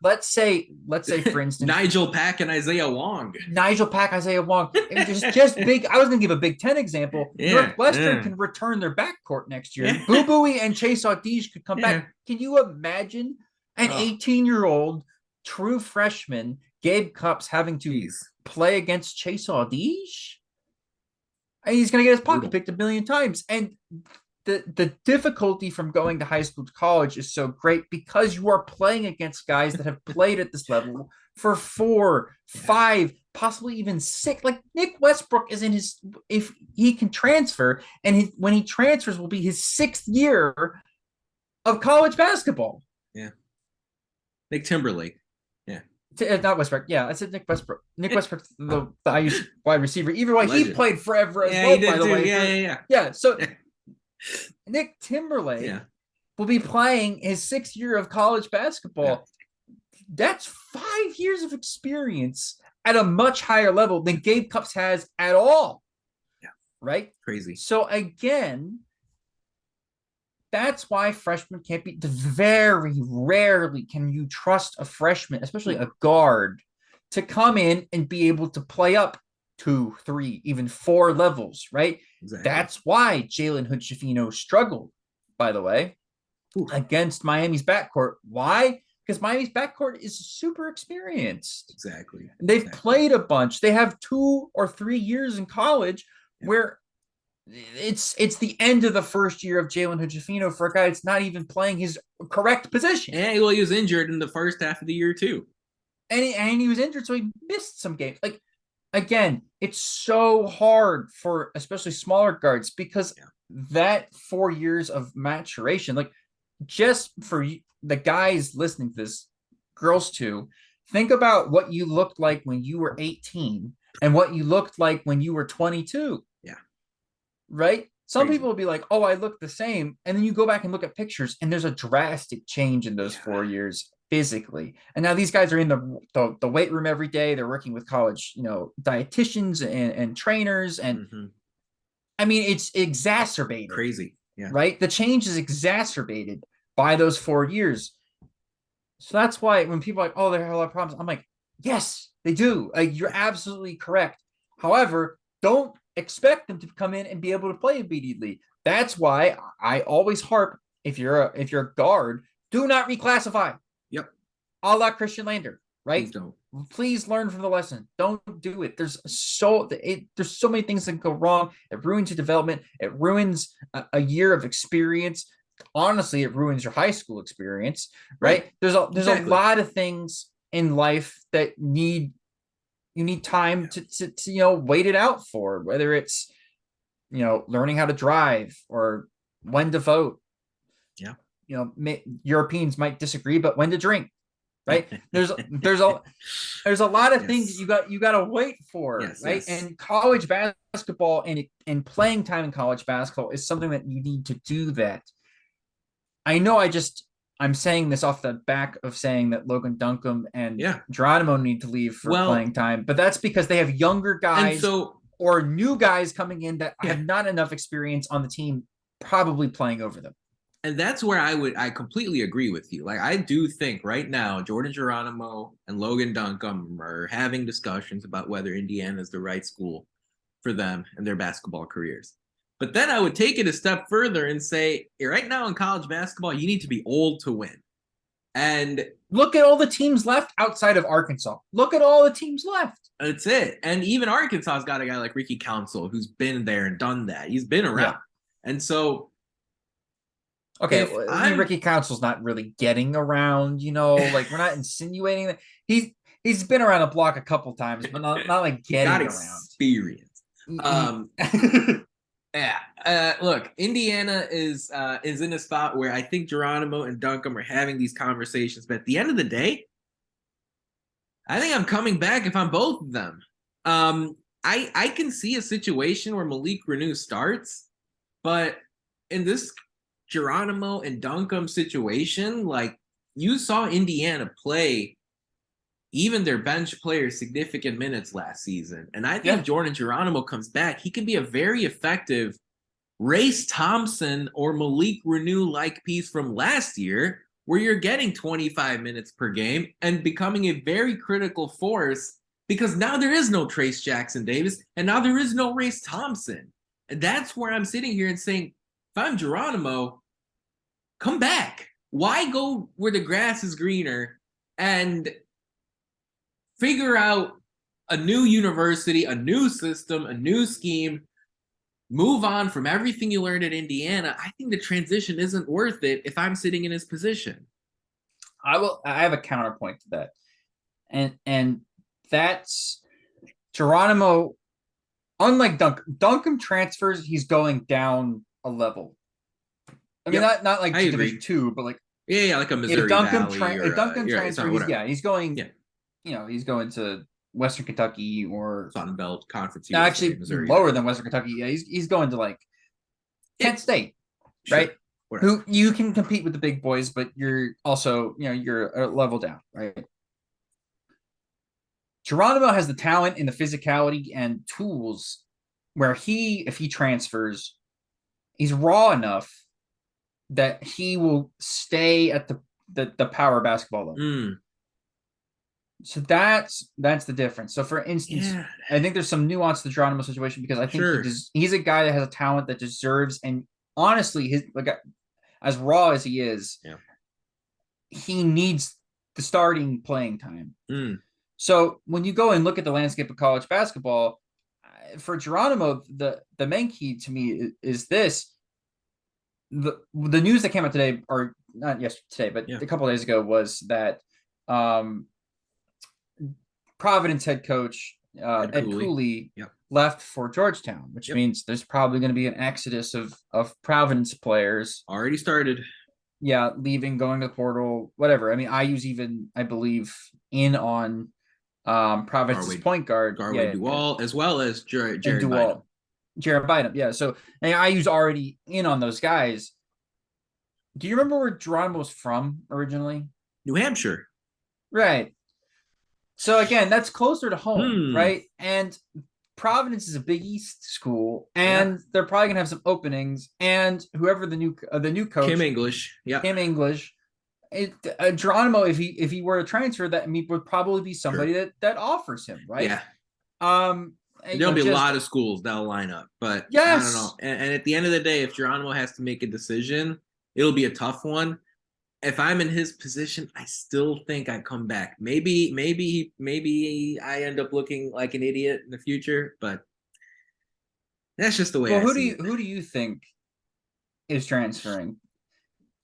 let's say for instance, Nigel Pack and Isaiah Wong. Just big. I was going to give a Big Ten example. Northwestern can return their backcourt next year. Boo Booey and Chase Audige could come back. Can you imagine an 18-year-old true freshman, Gabe Cupps, having to play against Chase Audige? And he's going to get his pocket picked a million times. And the difficulty from going to high school to college is so great because you are playing against guys that have played at this level for 4, 5, possibly even 6. Like Nick Westbrook is in his, if he can transfer, and when he transfers will be his 6th year of college basketball. Yeah. Nick Timberlake. Not Westbrook. Yeah, I said Nick Westbrook. Nick Westbrook, the IU wide receiver. Either way, he played forever as well, by the way. Yeah. So Nick Timberlake will be playing his 6th year of college basketball. Yeah. That's 5 years of experience at a much higher level than Gabe Cupps has at all. Yeah. Right? Crazy. So again, that's why freshmen can't be. Very rarely can you trust a freshman, especially a guard, to come in and be able to play up 2, 3, even 4 levels, right? Exactly. That's why Jalen Hood-Schifino struggled, by the way, against Miami's backcourt. Why? because Miami's backcourt is super experienced. Exactly. They've played a bunch. They have 2 or 3 years in college where it's the end of the first year of Jalen Hood-Schifino for a guy that's not even playing his correct position. And well, he was injured in the first half of the year too. And he was injured, so he missed some games. Like, again, it's so hard for especially smaller guards because that 4 years of maturation, like, just for the guys listening to this, girls too, think about what you looked like when you were 18 and what you looked like when you were 22. Yeah. Right? Some people will be like, oh, I look the same. And then you go back and look at pictures and there's a drastic change in those 4 years physically. And now these guys are in the weight room every day. They're working with college, dietitians and trainers. And I mean, it's exacerbated. Crazy. Yeah. Right? The change is exacerbated by those 4 years. So that's why when people are like, oh, they have a lot of problems, I'm like, yes, they do. You're absolutely correct. However, don't expect them to come in and be able to play immediately. That's why I always harp, if you're a guard, do not reclassify. Yep. A la Christian Lander, right? Please don't. Please learn from the lesson. Don't do it. There's so many things that go wrong. It ruins your development. It ruins a year of experience. Honestly, it ruins your high school experience, right? There's a lot of things in life that you need time to wait it out for, whether it's learning how to drive or when to vote. Yeah. Europeans might disagree, but when to drink, right? There's a lot of things you got to wait for, right? Yes. And college basketball and playing time in college basketball is something that you need to do that. I know I'm saying this off the back of saying that Logan Duncombe and Geronimo need to leave for playing time, but that's because they have younger guys or new guys coming in that have not enough experience on the team, probably playing over them. And that's where I completely agree with you. Like, I do think right now, Jordan Geronimo and Logan Duncombe are having discussions about whether Indiana is the right school for them and their basketball careers. But then I would take it a step further and say, right now in college basketball, you need to be old to win. And look at all the teams left outside of Arkansas. Look at all the teams left. That's it. And even Arkansas's got a guy like Ricky Council who's been there and done that. He's been around. Yeah. And so okay, I mean, Ricky Council's not really getting around, like we're not insinuating that he's been around the block a couple times, but not like getting around. Experience. Look, Indiana is in a spot where I think Geronimo and Duncombe are having these conversations, but at the end of the day, I think I'm coming back if I'm both of them. I can see a situation where Malik Renew starts, but in this Geronimo and Duncombe situation, like, you saw Indiana play even their bench players significant minutes last season. And I think if Jordan Geronimo comes back, he can be a very effective Race Thompson or Malik Renew-like piece from last year, where you're getting 25 minutes per game and becoming a very critical force, because now there is no Trayce Jackson-Davis and now there is no Race Thompson. And that's where I'm sitting here and saying, if I'm Geronimo, come back. Why go where the grass is greener and figure out a new university, a new system, a new scheme, move on from everything you learned at Indiana? I think the transition isn't worth it if I'm sitting in his position. I have a counterpoint to that. And that's Geronimo, unlike Duncombe transfers, he's going down a level. I mean, not like to Division 2, but like like a Missouri Valley. If Duncombe transfers, he's going. He's going to Western Kentucky or Sun Belt Conference. No, actually, Missouri, lower than Western Kentucky. Yeah, he's going to like Kent State, right? Who you can compete with the big boys, but you're also you're a level down, right? Geronimo has the talent and the physicality and tools where if he transfers, he's raw enough that he will stay at the power basketball level. So that's the difference. So for instance, I think there's some nuance to the Geronimo situation, because I think he's a guy that has a talent that deserves, and honestly, his as raw as he is, he needs the starting playing time. Mm. So when you go and look at the landscape of college basketball, for Geronimo, the main key to me is this. The news that came out today, or not yesterday, but a couple of days ago, was that Providence head coach Ed Cooley left for Georgetown, which means there's probably going to be an exodus of Providence players. Already started. Yeah, leaving, going to the portal, whatever. I mean, IU's even, I believe, in on Providence's point guard. Garway Dual, as well as Jared Bynum. Jared Bynum, yeah. So IU's already in on those guys. Do you remember where Geronimo was from originally? New Hampshire. Right. So again, that's closer to home, right? And Providence is a Big East school, and they're probably gonna have some openings. And whoever the new coach, Kim English, Geronimo, if he were to transfer, that would probably be somebody that offers him, right? Yeah. There'll be a lot of schools that'll line up, but I don't know. And at the end of the day, if Geronimo has to make a decision, it'll be a tough one. If I'm in his position, I still think I come back. Maybe I end up looking like an idiot in the future, but that's just the way. Well, who do you think is transferring?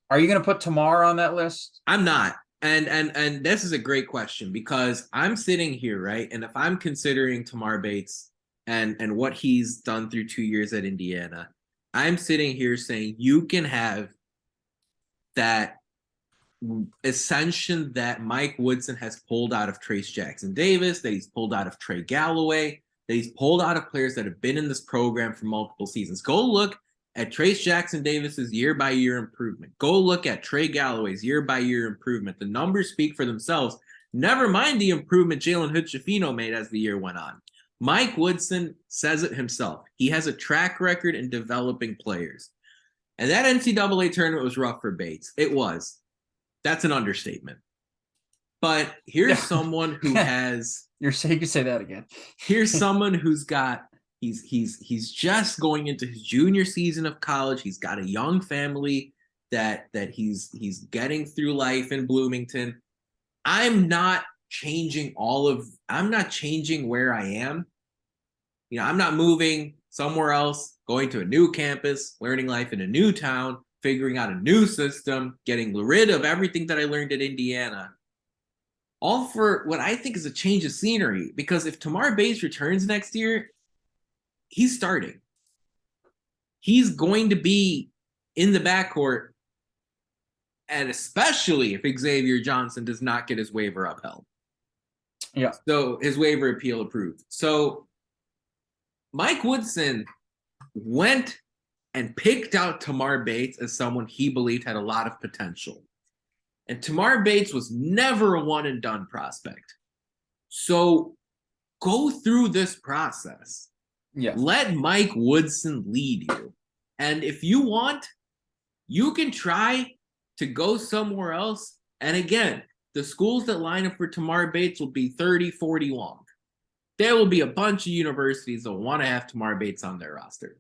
Are you going to put Tamar on that list? I'm not. And this is a great question, because I'm sitting here, right? And if I'm considering Tamar Bates and what he's done through 2 years at Indiana, I'm sitting here saying you can have that ascension that Mike Woodson has pulled out of Trayce Jackson-Davis, that he's pulled out of Trey Galloway, that he's pulled out of players that have been in this program for multiple seasons. Go look at Trayce Jackson-Davis's year-by-year improvement. Go look at Trey Galloway's year-by-year improvement. The numbers speak for themselves. Never mind the improvement Jalen Hood-Schifino made as the year went on. Mike Woodson says it himself. He has a track record in developing players. And that NCAA tournament was rough for Bates. It was. That's an understatement. But here's someone who has. You can say that again. Here's someone who's got. He's just going into his junior season of college. He's got a young family that he's getting through life in Bloomington. I'm not changing where I am. I'm not moving somewhere else, going to a new campus, learning life in a new town, figuring out a new system, getting rid of everything that I learned at Indiana. All for what I think is a change of scenery. Because if Tamar Bates returns next year, he's starting. He's going to be in the backcourt, and especially if Xavier Johnson does not get his waiver upheld. Yeah. So his waiver appeal approved. So Mike Woodson went and picked out Tamar Bates as someone he believed had a lot of potential. And Tamar Bates was never a one-and-done prospect. So go through this process. Yeah. Let Mike Woodson lead you. And if you want, you can try to go somewhere else. And again, the schools that line up for Tamar Bates will be 30, 40 long. There will be a bunch of universities that want to have Tamar Bates on their roster.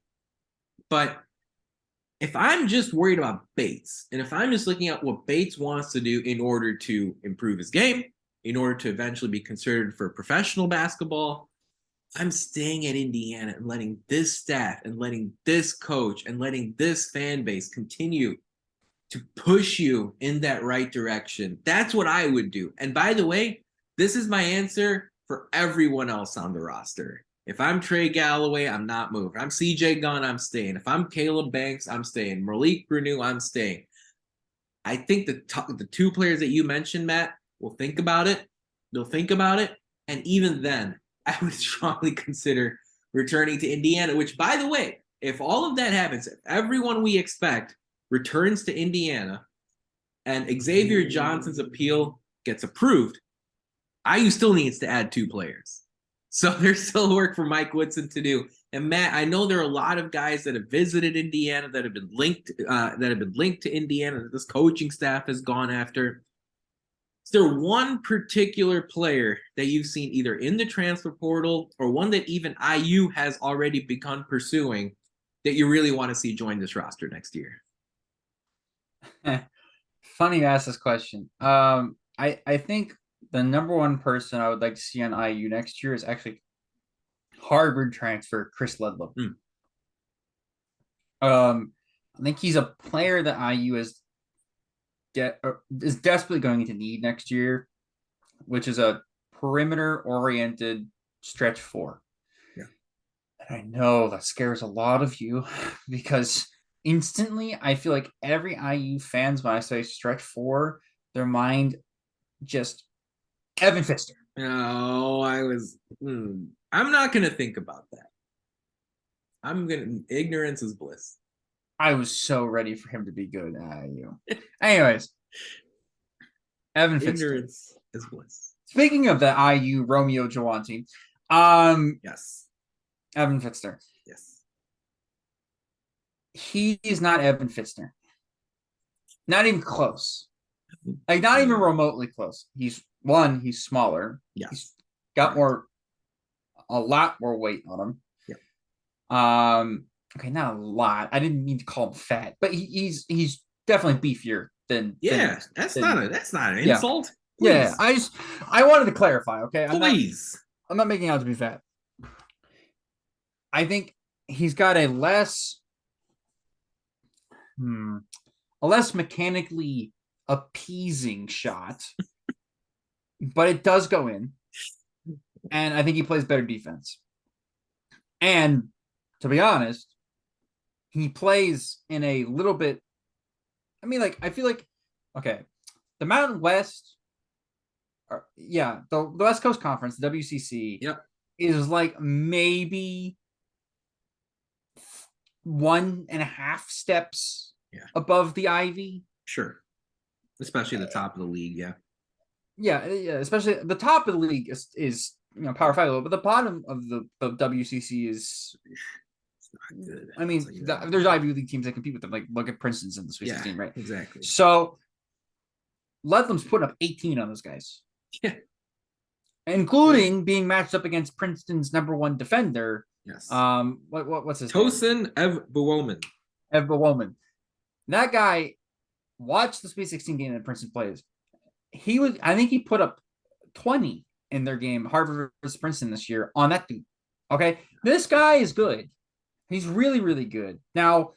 But if I'm just worried about Bates, and if I'm just looking at what Bates wants to do in order to improve his game, in order to eventually be considered for professional basketball, I'm staying at Indiana and letting this staff and letting this coach and letting this fan base continue to push you in that right direction. That's what I would do. And by the way, this is my answer for everyone else on the roster. If I'm Trey Galloway, I'm not moving. If I'm CJ Gunn, I'm staying. If I'm Caleb Banks, I'm staying. Malik Renew, I'm staying. I think the two players that you mentioned, Matt, will think about it. They'll think about it. And even then, I would strongly consider returning to Indiana, which, by the way, if all of that happens, if everyone we expect returns to Indiana and Xavier Johnson's appeal gets approved, IU still needs to add 2 players. So there's still work for Mike Woodson to do. And Matt, I know there are a lot of guys that have visited Indiana that have been linked to Indiana that this coaching staff has gone after. Is there one particular player that you've seen either in the transfer portal or one that even IU has already begun pursuing that you really want to see join this roster next year? Funny you ask this question. I think the number one person I would like to see on IU next year is actually Harvard transfer Chris Ledlow. I think he's a player that IU is desperately going to need next year, which is a perimeter-oriented stretch four. Yeah. And I know that scares a lot of you because instantly I feel like every IU fans, when I say stretch four, their mind just Evan Pfister. No, I'm not gonna think about that. Ignorance is bliss. I was so ready for him to be good at IU. Anyways, Evan Pfister. Ignorance is bliss. Speaking of the IU Romeo Jawan team, yes, Evan Pfister. Yes, he is not Evan Pfister. Not even close. Like not even remotely close. He's smaller. Yes, he's got a lot more weight on him. Yeah. Okay, not a lot. I didn't mean to call him fat, but he's definitely beefier than. That's not an insult. Yeah, I wanted to clarify. Okay, I'm not making out to be fat. I think he's got a less mechanically appeasing shot, but it does go in, and I think he plays better defense. And to be honest, he plays in a little bit. I mean, like I feel like the Mountain West. The West Coast Conference, the WCC, is like maybe 1.5 steps above the Ivy. Sure. Especially the top of the league, Yeah, especially the top of the league is Power 5, but the bottom of the WCC is not good. I mean, there's Ivy League teams that compete with them. Like look at Princeton's in the Sweet 16, right? Exactly. So Ledlam's putting up 18 on those guys. Yeah. Including being matched up against Princeton's number one defender. Yes. What's his Tosin Evbuwomen. Evbuwomen. That guy watched the Sweet 16 game that Princeton plays. I think he put up 20 in their game, Harvard versus Princeton this year on that dude. Okay. This guy is good. He's really, really good. Now,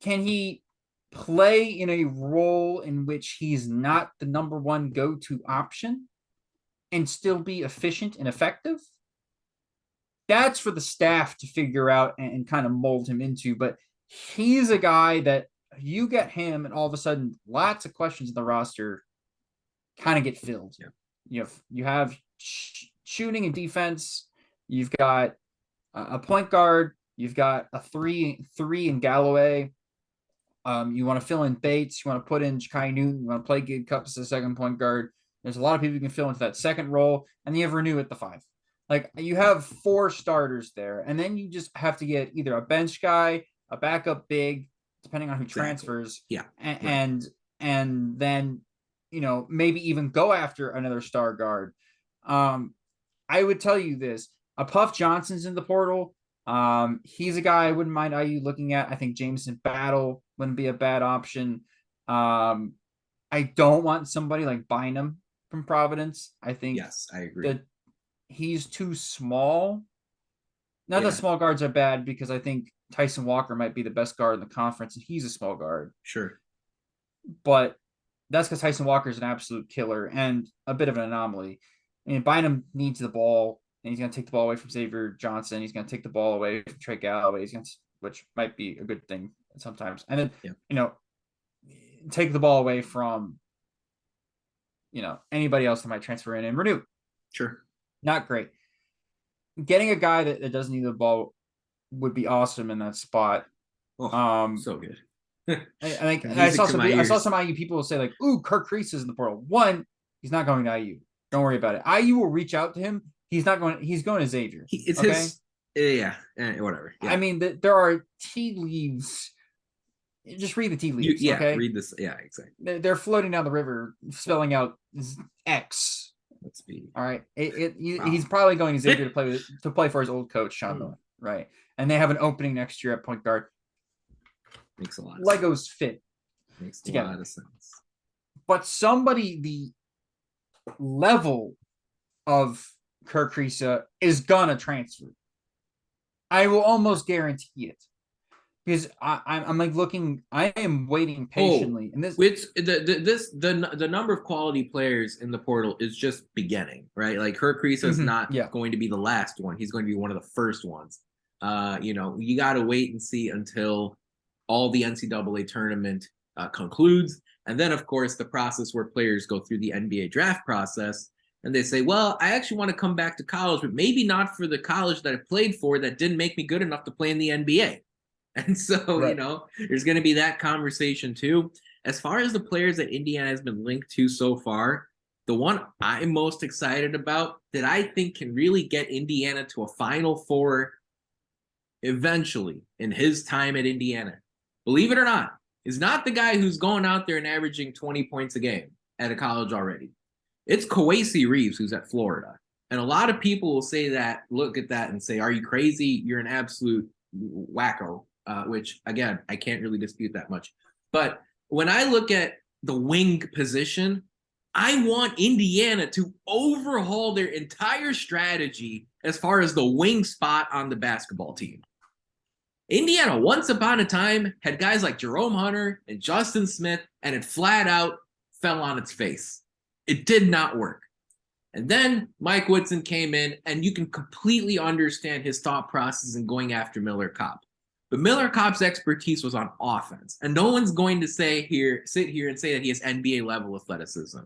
can he play in a role in which he's not the number one go-to option and still be efficient and effective? That's for the staff to figure out and kind of mold him into. But he's a guy that you get him, and all of a sudden, lots of questions in the roster kind of get filled. Yeah. You have shooting and defense. You've got a point guard. You've got a three in Galloway. You want to fill in Bates. You want to put in Ja'Kai Newton. You want to play Gabe Cup as a second point guard. There's a lot of people you can fill into that second role, and then you have Renew at the 5. Like you have 4 starters there, and then you just have to get either a bench guy, a backup big, depending on who transfers. Yeah, and then maybe even go after another star guard. I would tell you this: Puff Johnson's in the portal. He's a guy I wouldn't mind IU looking at. I think Jameson Battle wouldn't be a bad option. I don't want somebody like Bynum from Providence. I think I agree that he's too small. Not that small guards are bad, because I think Tyson Walker might be the best guard in the conference, and he's a small guard. Sure. But that's because Tyson Walker is an absolute killer and a bit of an anomaly. I mean, Bynum needs the ball, and he's going to take the ball away from Xavier Johnson. He's going to take the ball away from Trey Galloway, which might be a good thing sometimes. And then, take the ball away from, anybody else that might transfer in and Renew. Sure. Not great. Getting a guy that doesn't need the ball would be awesome in that spot. Oh, so good. I saw some IU people say like, "Ooh, Kirk Crease is in the portal." One, he's not going to IU. Don't worry about it. IU will reach out to him. He's not going. He's going to Xavier. Whatever. Yeah. I mean, there are tea leaves. Just read the tea leaves. Okay. Read this. Yeah, exactly. They're floating down the river, spelling out X. Let's be all right. He's probably going to Xavier to play for his old coach, Sean Miller, right? And they have an opening next year at point guard. Makes a lot. Legos fit. Makes a lot of sense. But somebody level of Kerr Kriisa is gonna transfer. I will almost guarantee it. Because I'm like looking, I am waiting patiently. And the number of quality players in the portal is just beginning, right? Like Kerr Kriisa is not going to be the last one. He's going to be one of the first ones. You got to wait and see until all the NCAA tournament concludes. And then, of course, the process where players go through the NBA draft process and they say, well, I actually want to come back to college, but maybe not for the college that I played for that didn't make me good enough to play in the NBA. And so, there's going to be that conversation too. As far as the players that Indiana has been linked to so far, the one I'm most excited about that I think can really get Indiana to a Final Four eventually in his time at Indiana, believe it or not, is not the guy who's going out there and averaging 20 points a game at a college already. It's Kawasi Reeves, who's at Florida. And a lot of people will say that, look at that and say, are you crazy? You're an absolute wacko. Which, again, I can't really dispute that much. But when I look at the wing position, I want Indiana to overhaul their entire strategy as far as the wing spot on the basketball team. Indiana, once upon a time, had guys like Jerome Hunter and Justin Smith, and it flat out fell on its face. It did not work. And then Mike Woodson came in, and you can completely understand his thought process in going after Miller Kopp. But Miller Kopp's expertise was on offense. And no one's going to sit here and say that he has NBA level athleticism.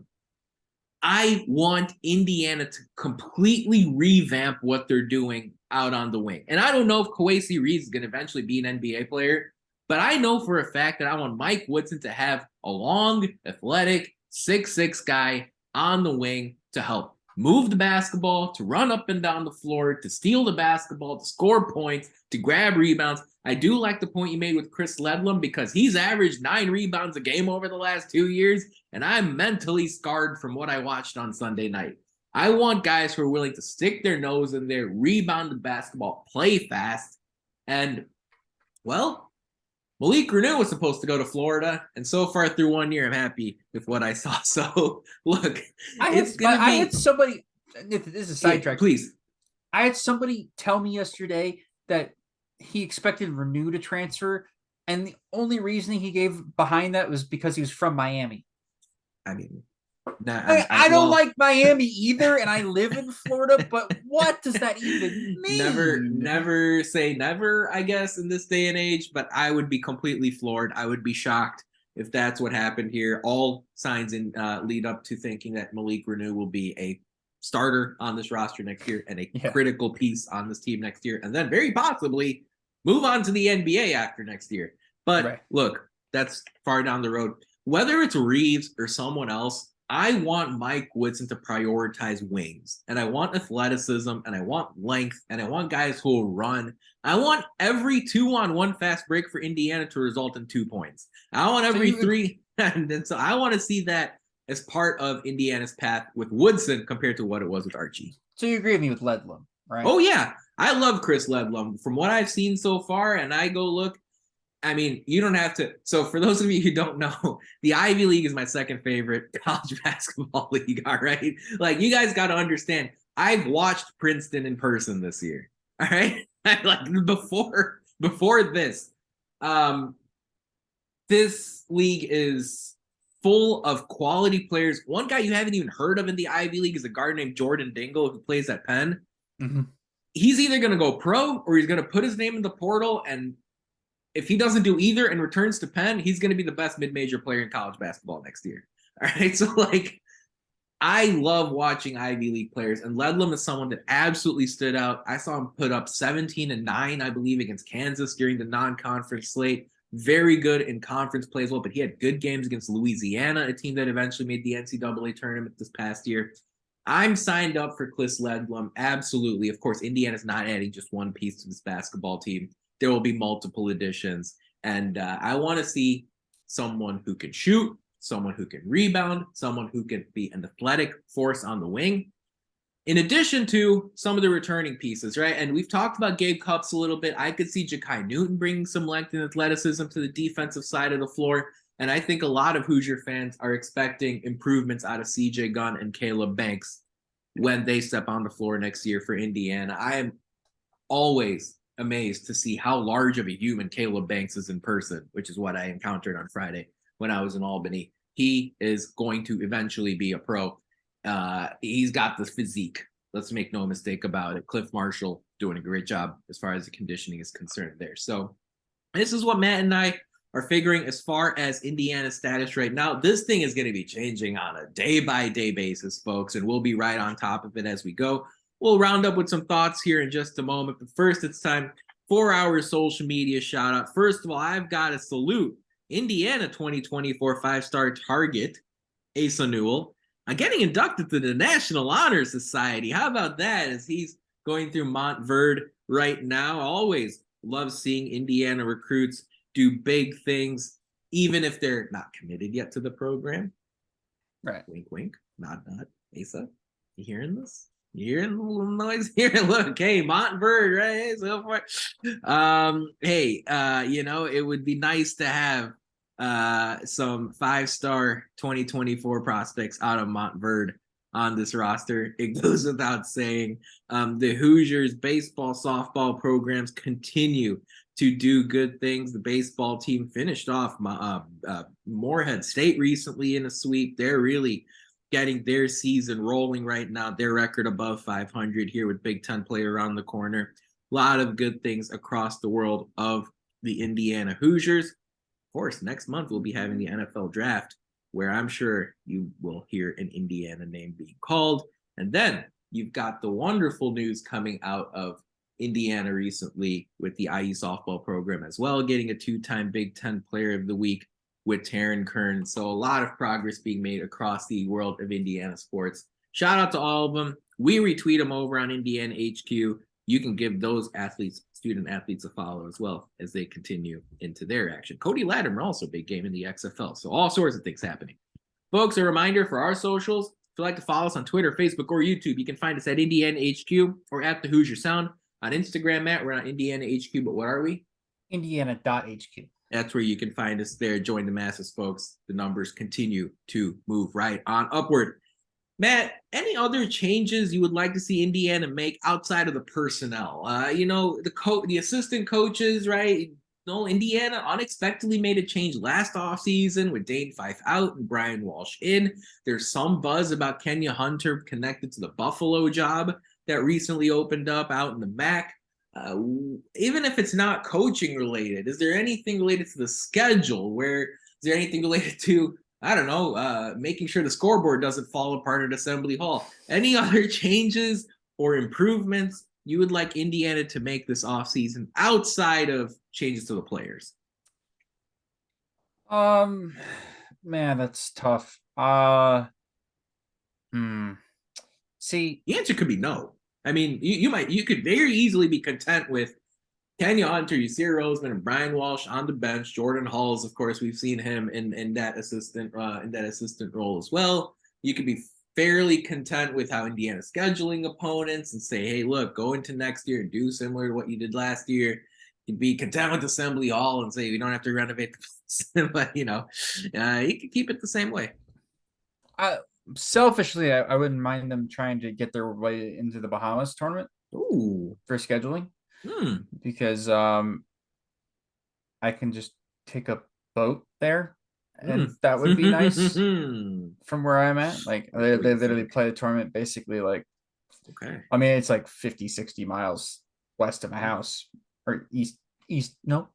I want Indiana to completely revamp what they're doing out on the wing. And I don't know if Kawasi Reeves is going to eventually be an NBA player, but I know for a fact that I want Mike Woodson to have a long, athletic, 6'6" guy on the wing to help move the basketball, to run up and down the floor, to steal the basketball, to score points, to grab rebounds. I do like the point you made with Chris Ledlum because he's averaged 9 rebounds a game over the last 2 years, and I'm mentally scarred from what I watched on Sunday night. I want guys who are willing to stick their nose in there, rebound the basketball, play fast, and, well, Malik Reneau was supposed to go to Florida, and so far through 1 year, I'm happy with what I saw. So, look, I had somebody. This is a sidetrack. Please. I had somebody tell me yesterday that he expected Reneau to transfer, and the only reasoning he gave behind that was because he was from Miami. I mean, I don't like Miami either, and I live in Florida, but what does that even mean? Never say never, I guess, in this day and age, but I would be completely floored. I would be shocked if that's what happened here. All signs lead up to thinking that Malik Reneau will be a starter on this roster next year and a critical piece on this team next year, and then very possibly move on to the NBA after next year. But look, that's far down the road. Whether it's Reeves or someone else, I want Mike Woodson to prioritize wings, and I want athleticism, and I want length, and I want guys who will run. I want every 2-on-1 fast break for Indiana to result in 2 points. I want every 3, and so I want to see that as part of Indiana's path with Woodson compared to what it was with Archie. So you agree with me with Ledlum, right? Oh, yeah. I love Chris Ledlum. From what I've seen so far, and I go look, I mean, you don't have to. So for those of you who don't know, the Ivy League is my second favorite college basketball league, all right? Like, you guys got to understand, I've watched Princeton in person this year, all right? Like, before this, this league is full of quality players. One guy you haven't even heard of in the Ivy League is a guard named Jordan Dingle who plays at Penn. Mm-hmm. He's either going to go pro or he's going to put his name in the portal, and if he doesn't do either and returns to Penn, he's going to be the best mid-major player in college basketball next year. All right. So, like, I love watching Ivy League players, and Ledlum is someone that absolutely stood out. I saw him put up 17 and 9, I believe, against Kansas during the non-conference slate. Very good in conference play as well, but he had good games against Louisiana, a team that eventually made the NCAA tournament this past year. I'm signed up for Chris Ledlum. Absolutely. Of course, Indiana's not adding just one piece to this basketball team. There will be multiple additions. And I want to see someone who can shoot, someone who can rebound, someone who can be an athletic force on the wing, in addition to some of the returning pieces, right? And we've talked about Gabe Cupps a little bit. I could see Ja'Kai Newton bringing some length and athleticism to the defensive side of the floor. And I think a lot of Hoosier fans are expecting improvements out of CJ Gunn and Caleb Banks when they step on the floor next year for Indiana. I am always amazed to see how large of a human Caleb Banks is in person, which is what I encountered on Friday when I was in Albany. He is going to eventually be a pro. He's got the physique. Let's make no mistake about it. Cliff Marshall doing a great job as far as the conditioning is concerned there. So this is what Matt and I are figuring as far as Indiana's status right now. This thing is going to be changing on a day-by-day basis, folks, and we'll be right on top of it as we go. We'll round up with some thoughts here in just a moment, but first it's time for our social media shout-out. First of all, I've got to salute Indiana 2024 five-star target, Asa Newell, getting inducted to the National Honor Society. How about that, as he's going through Montverde right now? Always love seeing Indiana recruits do big things, even if they're not committed yet to the program. Right. Wink, wink. Nod, nod. Asa, you hearing this? You hearing the little noise here? Look, hey, Montverde, right? So far. Hey, it would be nice to have some five-star 2024 prospects out of Montverde on this roster. It goes without saying. The Hoosiers baseball, softball programs continue to do good things. The baseball team finished off Morehead State recently in a sweep. They're really getting their season rolling right now. Their record above 500 here with Big Ten play around the corner. A lot of good things across the world of the Indiana Hoosiers. Of course, next month we'll be having the NFL draft, where I'm sure you will hear an Indiana name being called. And then you've got the wonderful news coming out of Indiana recently with the IU softball program as well, getting a two-time Big Ten Player of the Week with Taryn Kern. So a lot of progress being made across the world of Indiana sports. Shout out to all of them. We retweet them over on Indiana HQ. You can give those student athletes a follow as well as they continue into their action. Cody Latimer also big game in the XFL. So all sorts of things happening. Folks, a reminder for our socials. If you'd like to follow us on Twitter, Facebook, or YouTube, you can find us at Indiana HQ or at the Hoosier Sound. On Instagram, Matt, we're on Indiana HQ, but what are we? Indiana.HQ. That's where you can find us there. Join the masses, folks. The numbers continue to move right on upward. Matt, any other changes you would like to see Indiana make outside of the personnel? The assistant coaches, right? No, Indiana unexpectedly made a change last offseason with Dane Fife out and Brian Walsh in. There's some buzz about Kenya Hunter connected to the Buffalo job that recently opened up out in the MAC. Even if it's not coaching related, is there anything related to the schedule? Is there anything related to, I don't know, making sure the scoreboard doesn't fall apart at Assembly Hall? Any other changes or improvements you would like Indiana to make this offseason outside of changes to the players? Man, that's tough. See, the answer could be no. I mean, you could very easily be content with Kenya Hunter, Yasir Roseman, and Brian Walsh on the bench. Jordan Halls, of course, we've seen him in that assistant role as well. You could be fairly content with how Indiana's scheduling opponents and say, hey, look, go into next year and do similar to what you did last year. You'd be content with Assembly Hall and say we don't have to renovate the but you could keep it the same way. Selfishly, I wouldn't mind them trying to get their way into the Bahamas tournament. Ooh. For scheduling. Because I can just take a boat there, and that would be nice from where I'm at. Like they literally play the tournament basically like, okay. I mean, it's like 50, 60 miles west of my house, or east of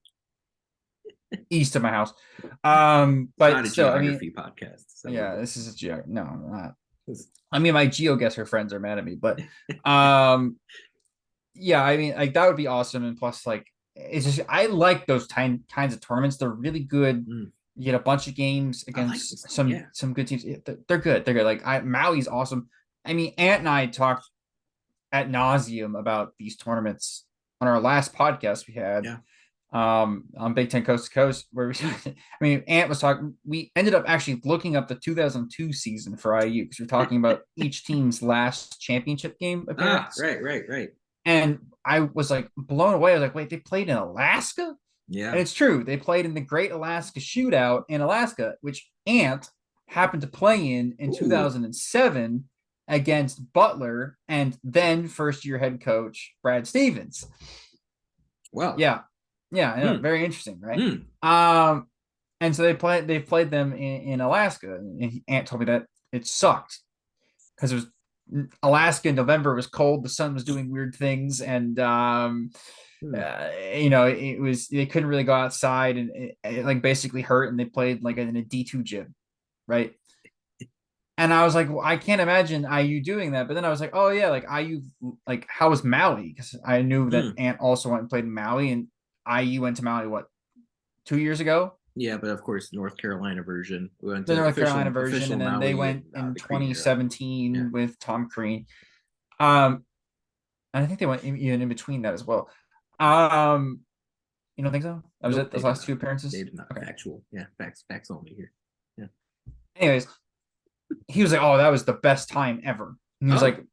my house. But still, I mean, podcast. So yeah, this is a no, I'm not. I mean, my GeoGuessr friends are mad at me, but yeah, I mean, like that would be awesome. And plus, like, it's just I like those kinds of tournaments. They're really good. You get a bunch of games against some good teams. They're good. They're good. Like Maui's awesome. I mean, Ant and I talked ad nauseum about these tournaments on our last podcast we had. On Big Ten Coast to Coast, where Ant was talking. We ended up actually looking up the 2002 season for IU because we're talking about each team's last championship game appearance. Right. And I was like blown away. I was like, wait, they played in Alaska? Yeah. And it's true. They played in the Great Alaska Shootout in Alaska, which Ant happened to play in 2007 against Butler and then first-year head coach Brad Stevens. Well, yeah, I know, very interesting, right? And so they've played them in Alaska, and Ant told me that it sucked because it was Alaska in November. It was cold, the sun was doing weird things, and it was, they couldn't really go outside, and it like basically hurt, and they played like in a D2 gym, right? And I was like, well, I can't imagine IU doing that. But then I was like, oh yeah, like IU, like how was Maui? Because I knew that Ant also went and played in Maui, and IU went to Maui what, 2 years ago? Yeah, but of course, North Carolina version. We went The to North Carolina version, and then Maui they went in 2017 with Tom Crean. And I think they went even in between that as well. You don't think so? That was it. Those last two appearances. They did not. Okay. Factual. Yeah, facts only here. Yeah. Anyways, he was like, "Oh, that was the best time ever." And he was like,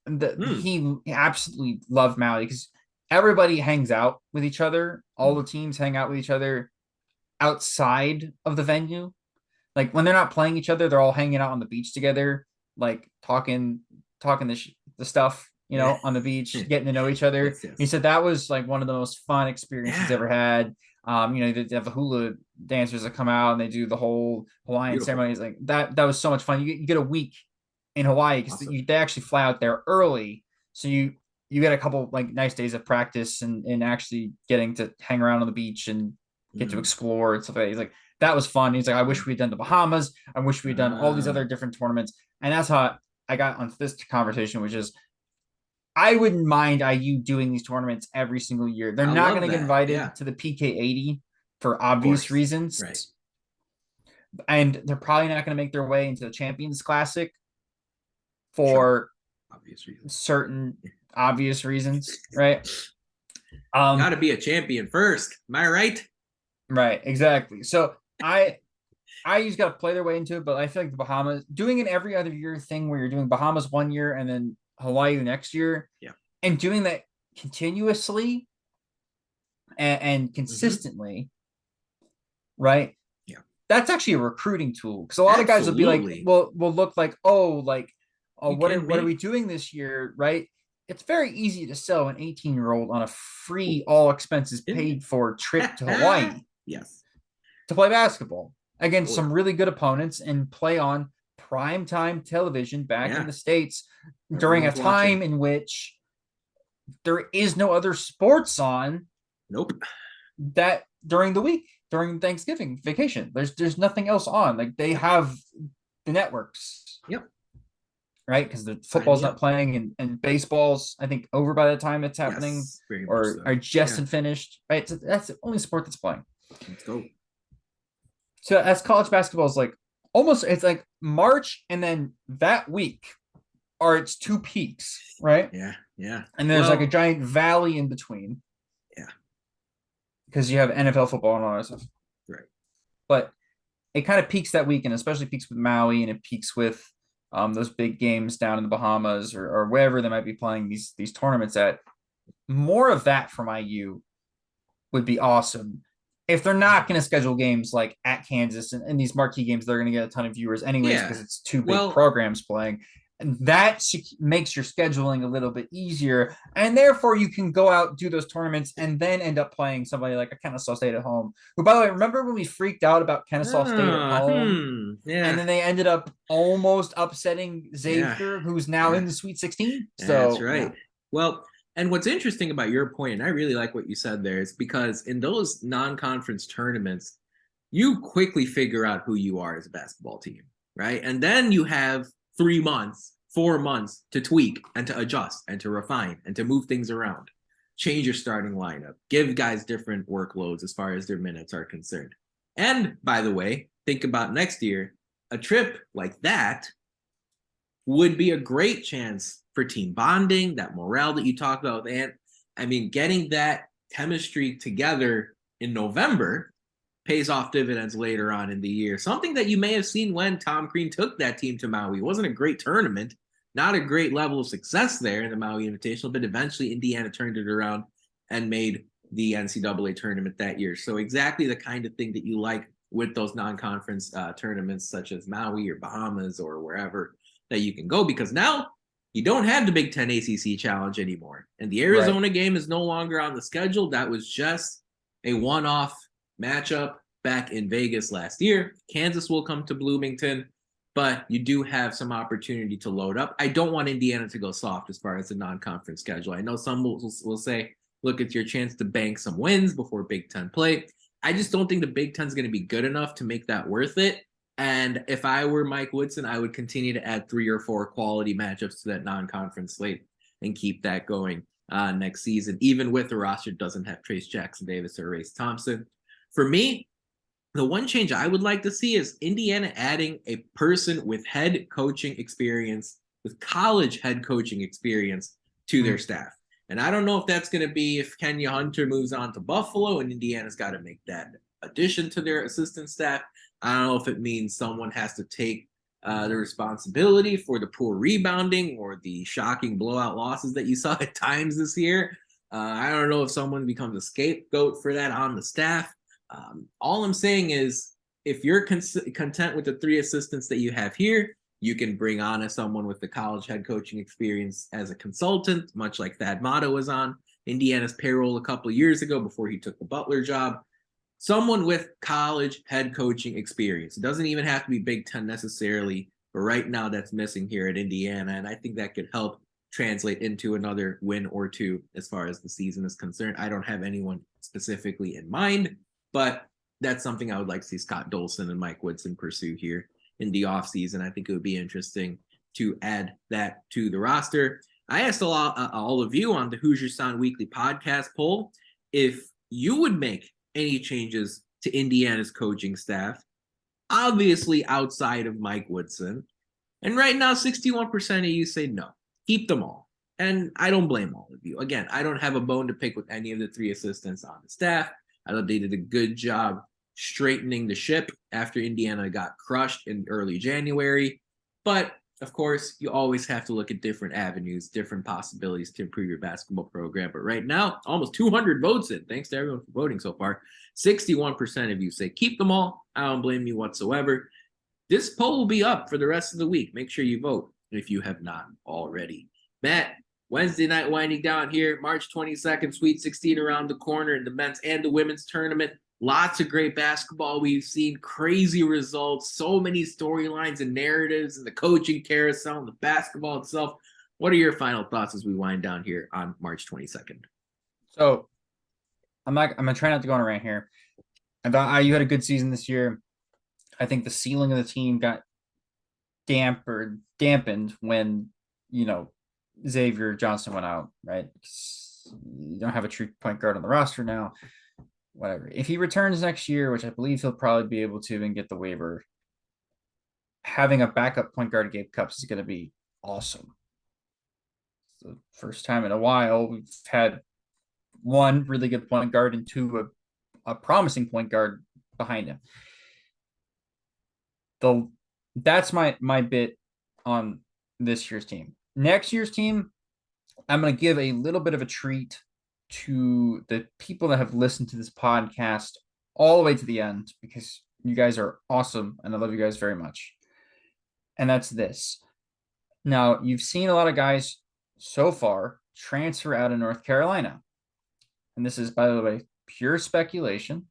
he absolutely loved Maui because everybody hangs out with each other. All the teams hang out with each other outside of the venue. Like when they're not playing each other, they're all hanging out on the beach together, like talking the stuff, on the beach, getting to know each other. Yes. He said that was like one of the most fun experiences he's ever had. They have the hula dancers that come out and they do the whole Hawaiian ceremonies. Like that was so much fun. You get a week in Hawaii because they actually fly out there early, so you get a couple like nice days of practice and actually getting to hang around on the beach and get to explore and stuff like that. He's like, that was fun. He's like, I wish we'd done the Bahamas. I wish we'd done all these other different tournaments. And that's how I got onto this conversation, which is I wouldn't mind IU doing these tournaments every single year. They're not going to get invited to the PK80 for obvious reasons. Right. And they're probably not going to make their way into the Champions Classic for certain obvious reasons, right? Got to be a champion first. Am I right? Right, exactly. So IU's got to play their way into it, but I feel like the Bahamas, doing an every other year thing where you're doing Bahamas one year and then Hawaii next year, and doing that continuously and consistently, right? Yeah, that's actually a recruiting tool because a lot of guys will be like, will look like, what are we doing this year, right? It's very easy to sell an 18-year-old on a free, all expenses paid for trip to Hawaii. Yes. To play basketball against some really good opponents and play on primetime television back in the States during a time in which there is no other sports on. Nope. That during the week, during Thanksgiving vacation, there's nothing else on. Like they have the networks. Yep. Right, because the football's not playing and baseball's, I think, over by the time it's happening, or are just finished. Right, so that's the only sport that's playing. Let's go. So as college basketball is like almost, it's like March, and then that week are its two peaks, right? Yeah. And there's like a giant valley in between. Yeah. Because you have NFL football and all that stuff. Right. But it kind of peaks that week, and especially peaks with Maui, and it peaks with those big games down in the Bahamas or wherever they might be playing these tournaments at. More of that from IU would be awesome. If they're not going to schedule games like at Kansas and these marquee games, they're going to get a ton of viewers anyways because it's two big programs playing. And that makes your scheduling a little bit easier. And therefore, you can go out, do those tournaments, and then end up playing somebody like a Kennesaw State at home. Who, by the way, remember when we freaked out about Kennesaw State at home? And then they ended up almost upsetting Xavier, who's now in the Sweet 16. So that's right. Well, and what's interesting about your point, and I really like what you said there, is because in those non-conference tournaments, you quickly figure out who you are as a basketball team, right? And then you have 3 months, 4 months to tweak and to adjust and to refine and to move things around, change your starting lineup, give guys different workloads as far as their minutes are concerned. And by the way, think about next year, a trip like that would be a great chance for team bonding, that morale that you talked about. And I mean, getting that chemistry together in November pays off dividends later on in the year. Something that you may have seen when Tom Crean took that team to Maui. It wasn't a great tournament, not a great level of success there in the Maui Invitational, but eventually Indiana turned it around and made the NCAA tournament that year. So exactly the kind of thing that you like with those non-conference tournaments, such as Maui or Bahamas or wherever that you can go, because now you don't have the Big Ten ACC Challenge anymore. And the Arizona game is no longer on the schedule. That was just a one-off matchup back in Vegas last year. Kansas will come to Bloomington, but you do have some opportunity to load up. I don't want Indiana to go soft as far as the non-conference schedule. I know some will say, look, it's your chance to bank some wins before Big Ten play. I just don't think the Big Ten is going to be good enough to make that worth it. And if I were Mike Woodson, I would continue to add 3 or 4 quality matchups to that non-conference slate and keep that going next season, even with the roster doesn't have Trayce Jackson-Davis or Race Thompson. For me, the one change I would like to see is Indiana adding a person with head coaching experience, with college head coaching experience to their staff. And I don't know if that's going to be if Kenya Hunter moves on to Buffalo and Indiana's got to make that addition to their assistant staff. I don't know if it means someone has to take the responsibility for the poor rebounding or the shocking blowout losses that you saw at times this year. I don't know if someone becomes a scapegoat for that on the staff. All I'm saying is if you're content with the 3 assistants that you have here, you can bring on someone with the college head coaching experience as a consultant, much like Thad Matta was on Indiana's payroll a couple of years ago before he took the Butler job. Someone with college head coaching experience. It doesn't even have to be Big Ten necessarily, but right now that's missing here at Indiana, and I think that could help translate into another win or 2 as far as the season is concerned. I don't have anyone specifically in mind, but that's something I would like to see Scott Dolson and Mike Woodson pursue here in the offseason. I think it would be interesting to add that to the roster. I asked all of you on the Hoosiers Sound Weekly podcast poll if you would make any changes to Indiana's coaching staff, obviously outside of Mike Woodson. And right now, 61% of you say no, keep them all. And I don't blame all of you. Again, I don't have a bone to pick with any of the 3 assistants on the staff. I thought they did a good job straightening the ship after Indiana got crushed in early January. But of course, you always have to look at different avenues, different possibilities to improve your basketball program. But right now, almost 200 votes in. Thanks to everyone for voting so far. 61% of you say keep them all. I don't blame you whatsoever. This poll will be up for the rest of the week. Make sure you vote if you have not already. Matt, Wednesday night winding down here, March 22nd, Sweet 16 around the corner in the men's and the women's tournament. Lots of great basketball. We've seen crazy results, so many storylines and narratives and the coaching carousel and the basketball itself. What are your final thoughts as we wind down here on March 22nd? So I'm gonna try not to go on a rant here. I thought IU had a good season this year. I think the ceiling of the team got dampened when, Xavier Johnson went out, right? You don't have a true point guard on the roster now. Whatever. If he returns next year, which I believe he'll probably be able to and get the waiver, having a backup point guard at Gabe Cupps is going to be awesome. It's the first time in a while we've had 1 really good point guard and 2 a promising point guard behind him. That's my bit on this year's team. Next year's team, I'm going to give a little bit of a treat to the people that have listened to this podcast all the way to the end, because you guys are awesome and I love you guys very much. And that's this. Now, you've seen a lot of guys so far transfer out of North Carolina. And this is, by the way, pure speculation,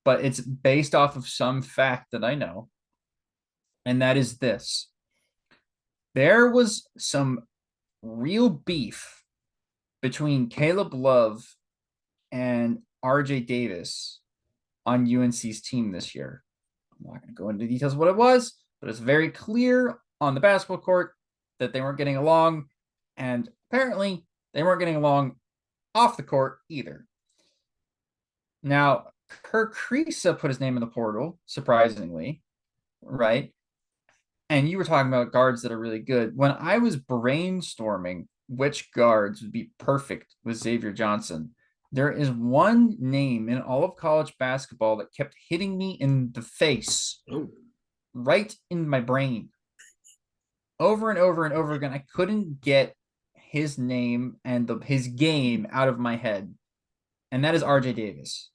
but it's based off of some fact that I know. And that is this. There was some real beef between Caleb Love and RJ Davis on UNC's team this year. I'm not going to go into details of what it was, but it's very clear on the basketball court that they weren't getting along. And apparently they weren't getting along off the court either. Now, Kirk Kriisa put his name in the portal, surprisingly, right? And you were talking about guards that are really good. When I was brainstorming which guards would be perfect with Xavier Johnson, there is one name in all of college basketball that kept hitting me in the face, right in my brain, over and over and over again. I couldn't get his name and his game out of my head. and that is RJ Davis.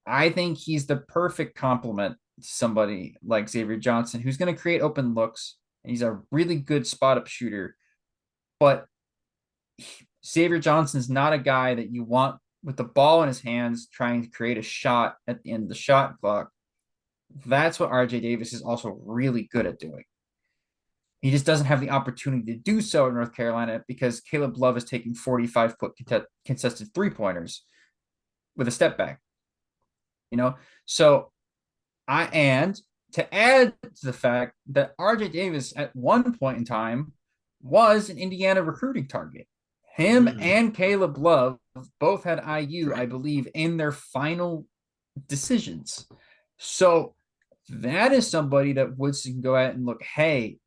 I think he's the perfect complement to somebody like Xavier Johnson, who's going to create open looks. And he's a really good spot up shooter. But Xavier Johnson is not a guy that you want with the ball in his hands trying to create a shot at the end of the shot clock. That's what RJ Davis is also really good at doing. He just doesn't have the opportunity to do so in North Carolina because Caleb Love is taking 45-foot contested three-pointers with a step back. So and to add to the fact that RJ Davis at one point in time was an Indiana recruiting target. Him and Caleb Love both had IU, I believe, in their final decisions. So that is somebody that Woodson can go out and look, hey,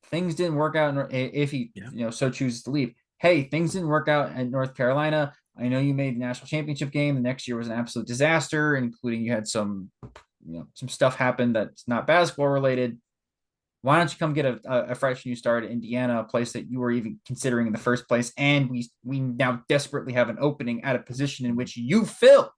things didn't work out if he so chooses to leave. Hey, things didn't work out at North Carolina. I know you made the national championship game. The next year was an absolute disaster, including you had some stuff happen that's not basketball related. Why don't you come get a fresh new start at Indiana, a place that you were even considering in the first place? And we now desperately have an opening at a position in which you fill,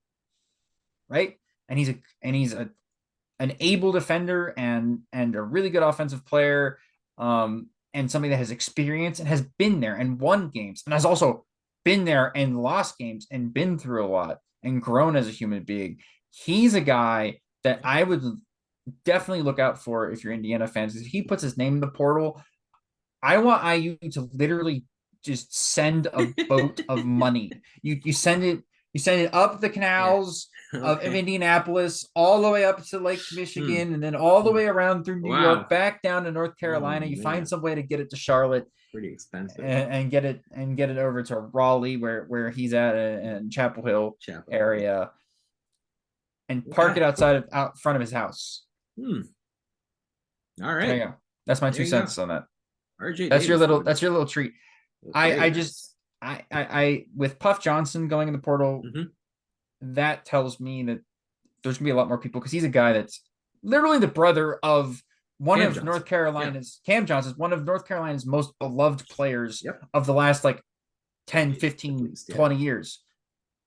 right? And he's an able defender and a really good offensive player, and somebody that has experience and has been there and won games and has also been there and lost games and been through a lot and grown as a human being. He's a guy that I would definitely look out for if you're Indiana fans. If he puts his name in the portal, I want IU to literally just send a boat of money. You send it up the canals of Indianapolis, all the way up to Lake Michigan, and then all the way around through New York, back down to North Carolina. You find some way to get it to Charlotte. Pretty expensive. And get it over to Raleigh, where he's at in Chapel Hill area, and park it out front of his house. All right. There you go. That's my 2 cents on that. RJ that's Davis, your little treat. I with Puff Johnson going in the portal, that tells me that there's gonna be a lot more people, because he's a guy that's literally the brother of one of North Carolina's Cam Johnson's one of North Carolina's most beloved players of the last 10, 15, 20 years.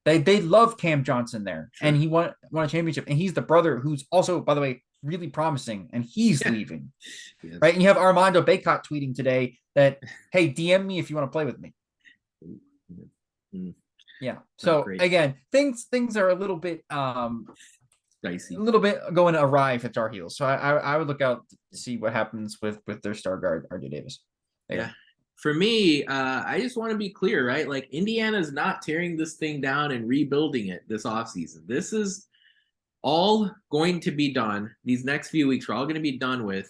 They love Cam Johnson there, and he won a championship, and he's the brother who's also, by the way, really promising, and he's leaving. Right? And you have Armando Bacot tweeting today that, hey, DM me if you want to play with me. Yeah. So again, things are a little bit dicey, a little bit going awry for Tar Heels. So I would look out to see what happens with their star guard, RJ Davis. For me, I just want to be clear, right? Like, Indiana's not tearing this thing down and rebuilding it this offseason. This is all going to be done. These next few weeks are all going to be done with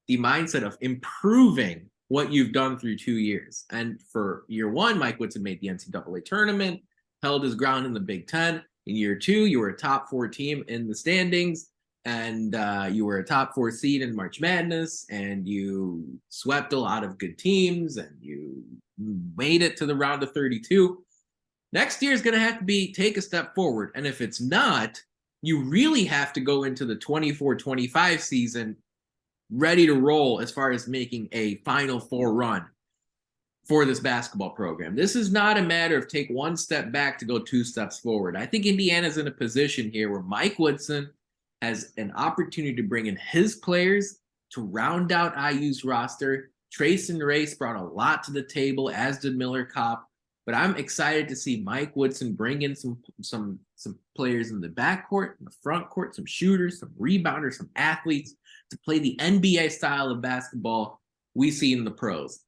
the mindset of improving what you've done through 2 years. And for year one, Mike Woodson made the NCAA tournament, held his ground in the Big Ten. In year two, you were a top 4 team in the standings, and you were a top 4 seed in March Madness, and you swept a lot of good teams, and you made it to the round of 32. Next year is going to have to take a step forward. And if it's not, you really have to go into the 24-25 season ready to roll as far as making a Final Four run for this basketball program. This is not a matter of take one step back to go 2 steps forward. I think Indiana's in a position here where Mike Woodson has an opportunity to bring in his players to round out IU's roster. Trayce and Race brought a lot to the table, as did Miller Kopp. But I'm excited to see Mike Woodson bring in some players in the backcourt, in the front court, some shooters, some rebounders, some athletes to play the NBA style of basketball we see in the pros.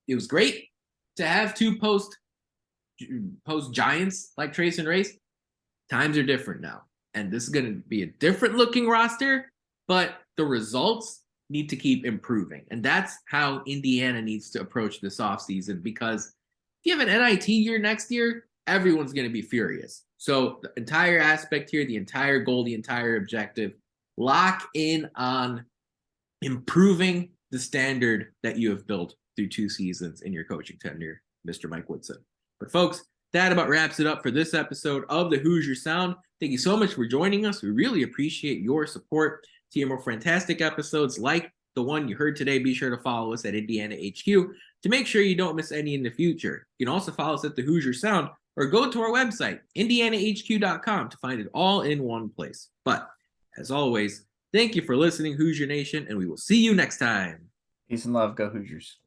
It was great to have 2 post giants like Trayce and Race. Times are different now. And this is going to be a different looking roster, but the results need to keep improving. And that's how Indiana needs to approach this offseason, because if you have an NIT year next year, everyone's going to be furious. So the entire aspect here, the entire goal, the entire objective, lock in on improving the standard that you have built through 2 seasons in your coaching tenure, Mr. Mike Woodson. But folks, that about wraps it up for this episode of the Hoosier Sound. Thank you so much for joining us. We really appreciate your support. To hear more fantastic episodes like the one you heard today, be sure to follow us at Indiana HQ to make sure you don't miss any in the future. You can also follow us at the Hoosier Sound or go to our website, indianahq.com, to find it all in one place. But as always, thank you for listening, Hoosier Nation, and we will see you next time. Peace and love. Go Hoosiers.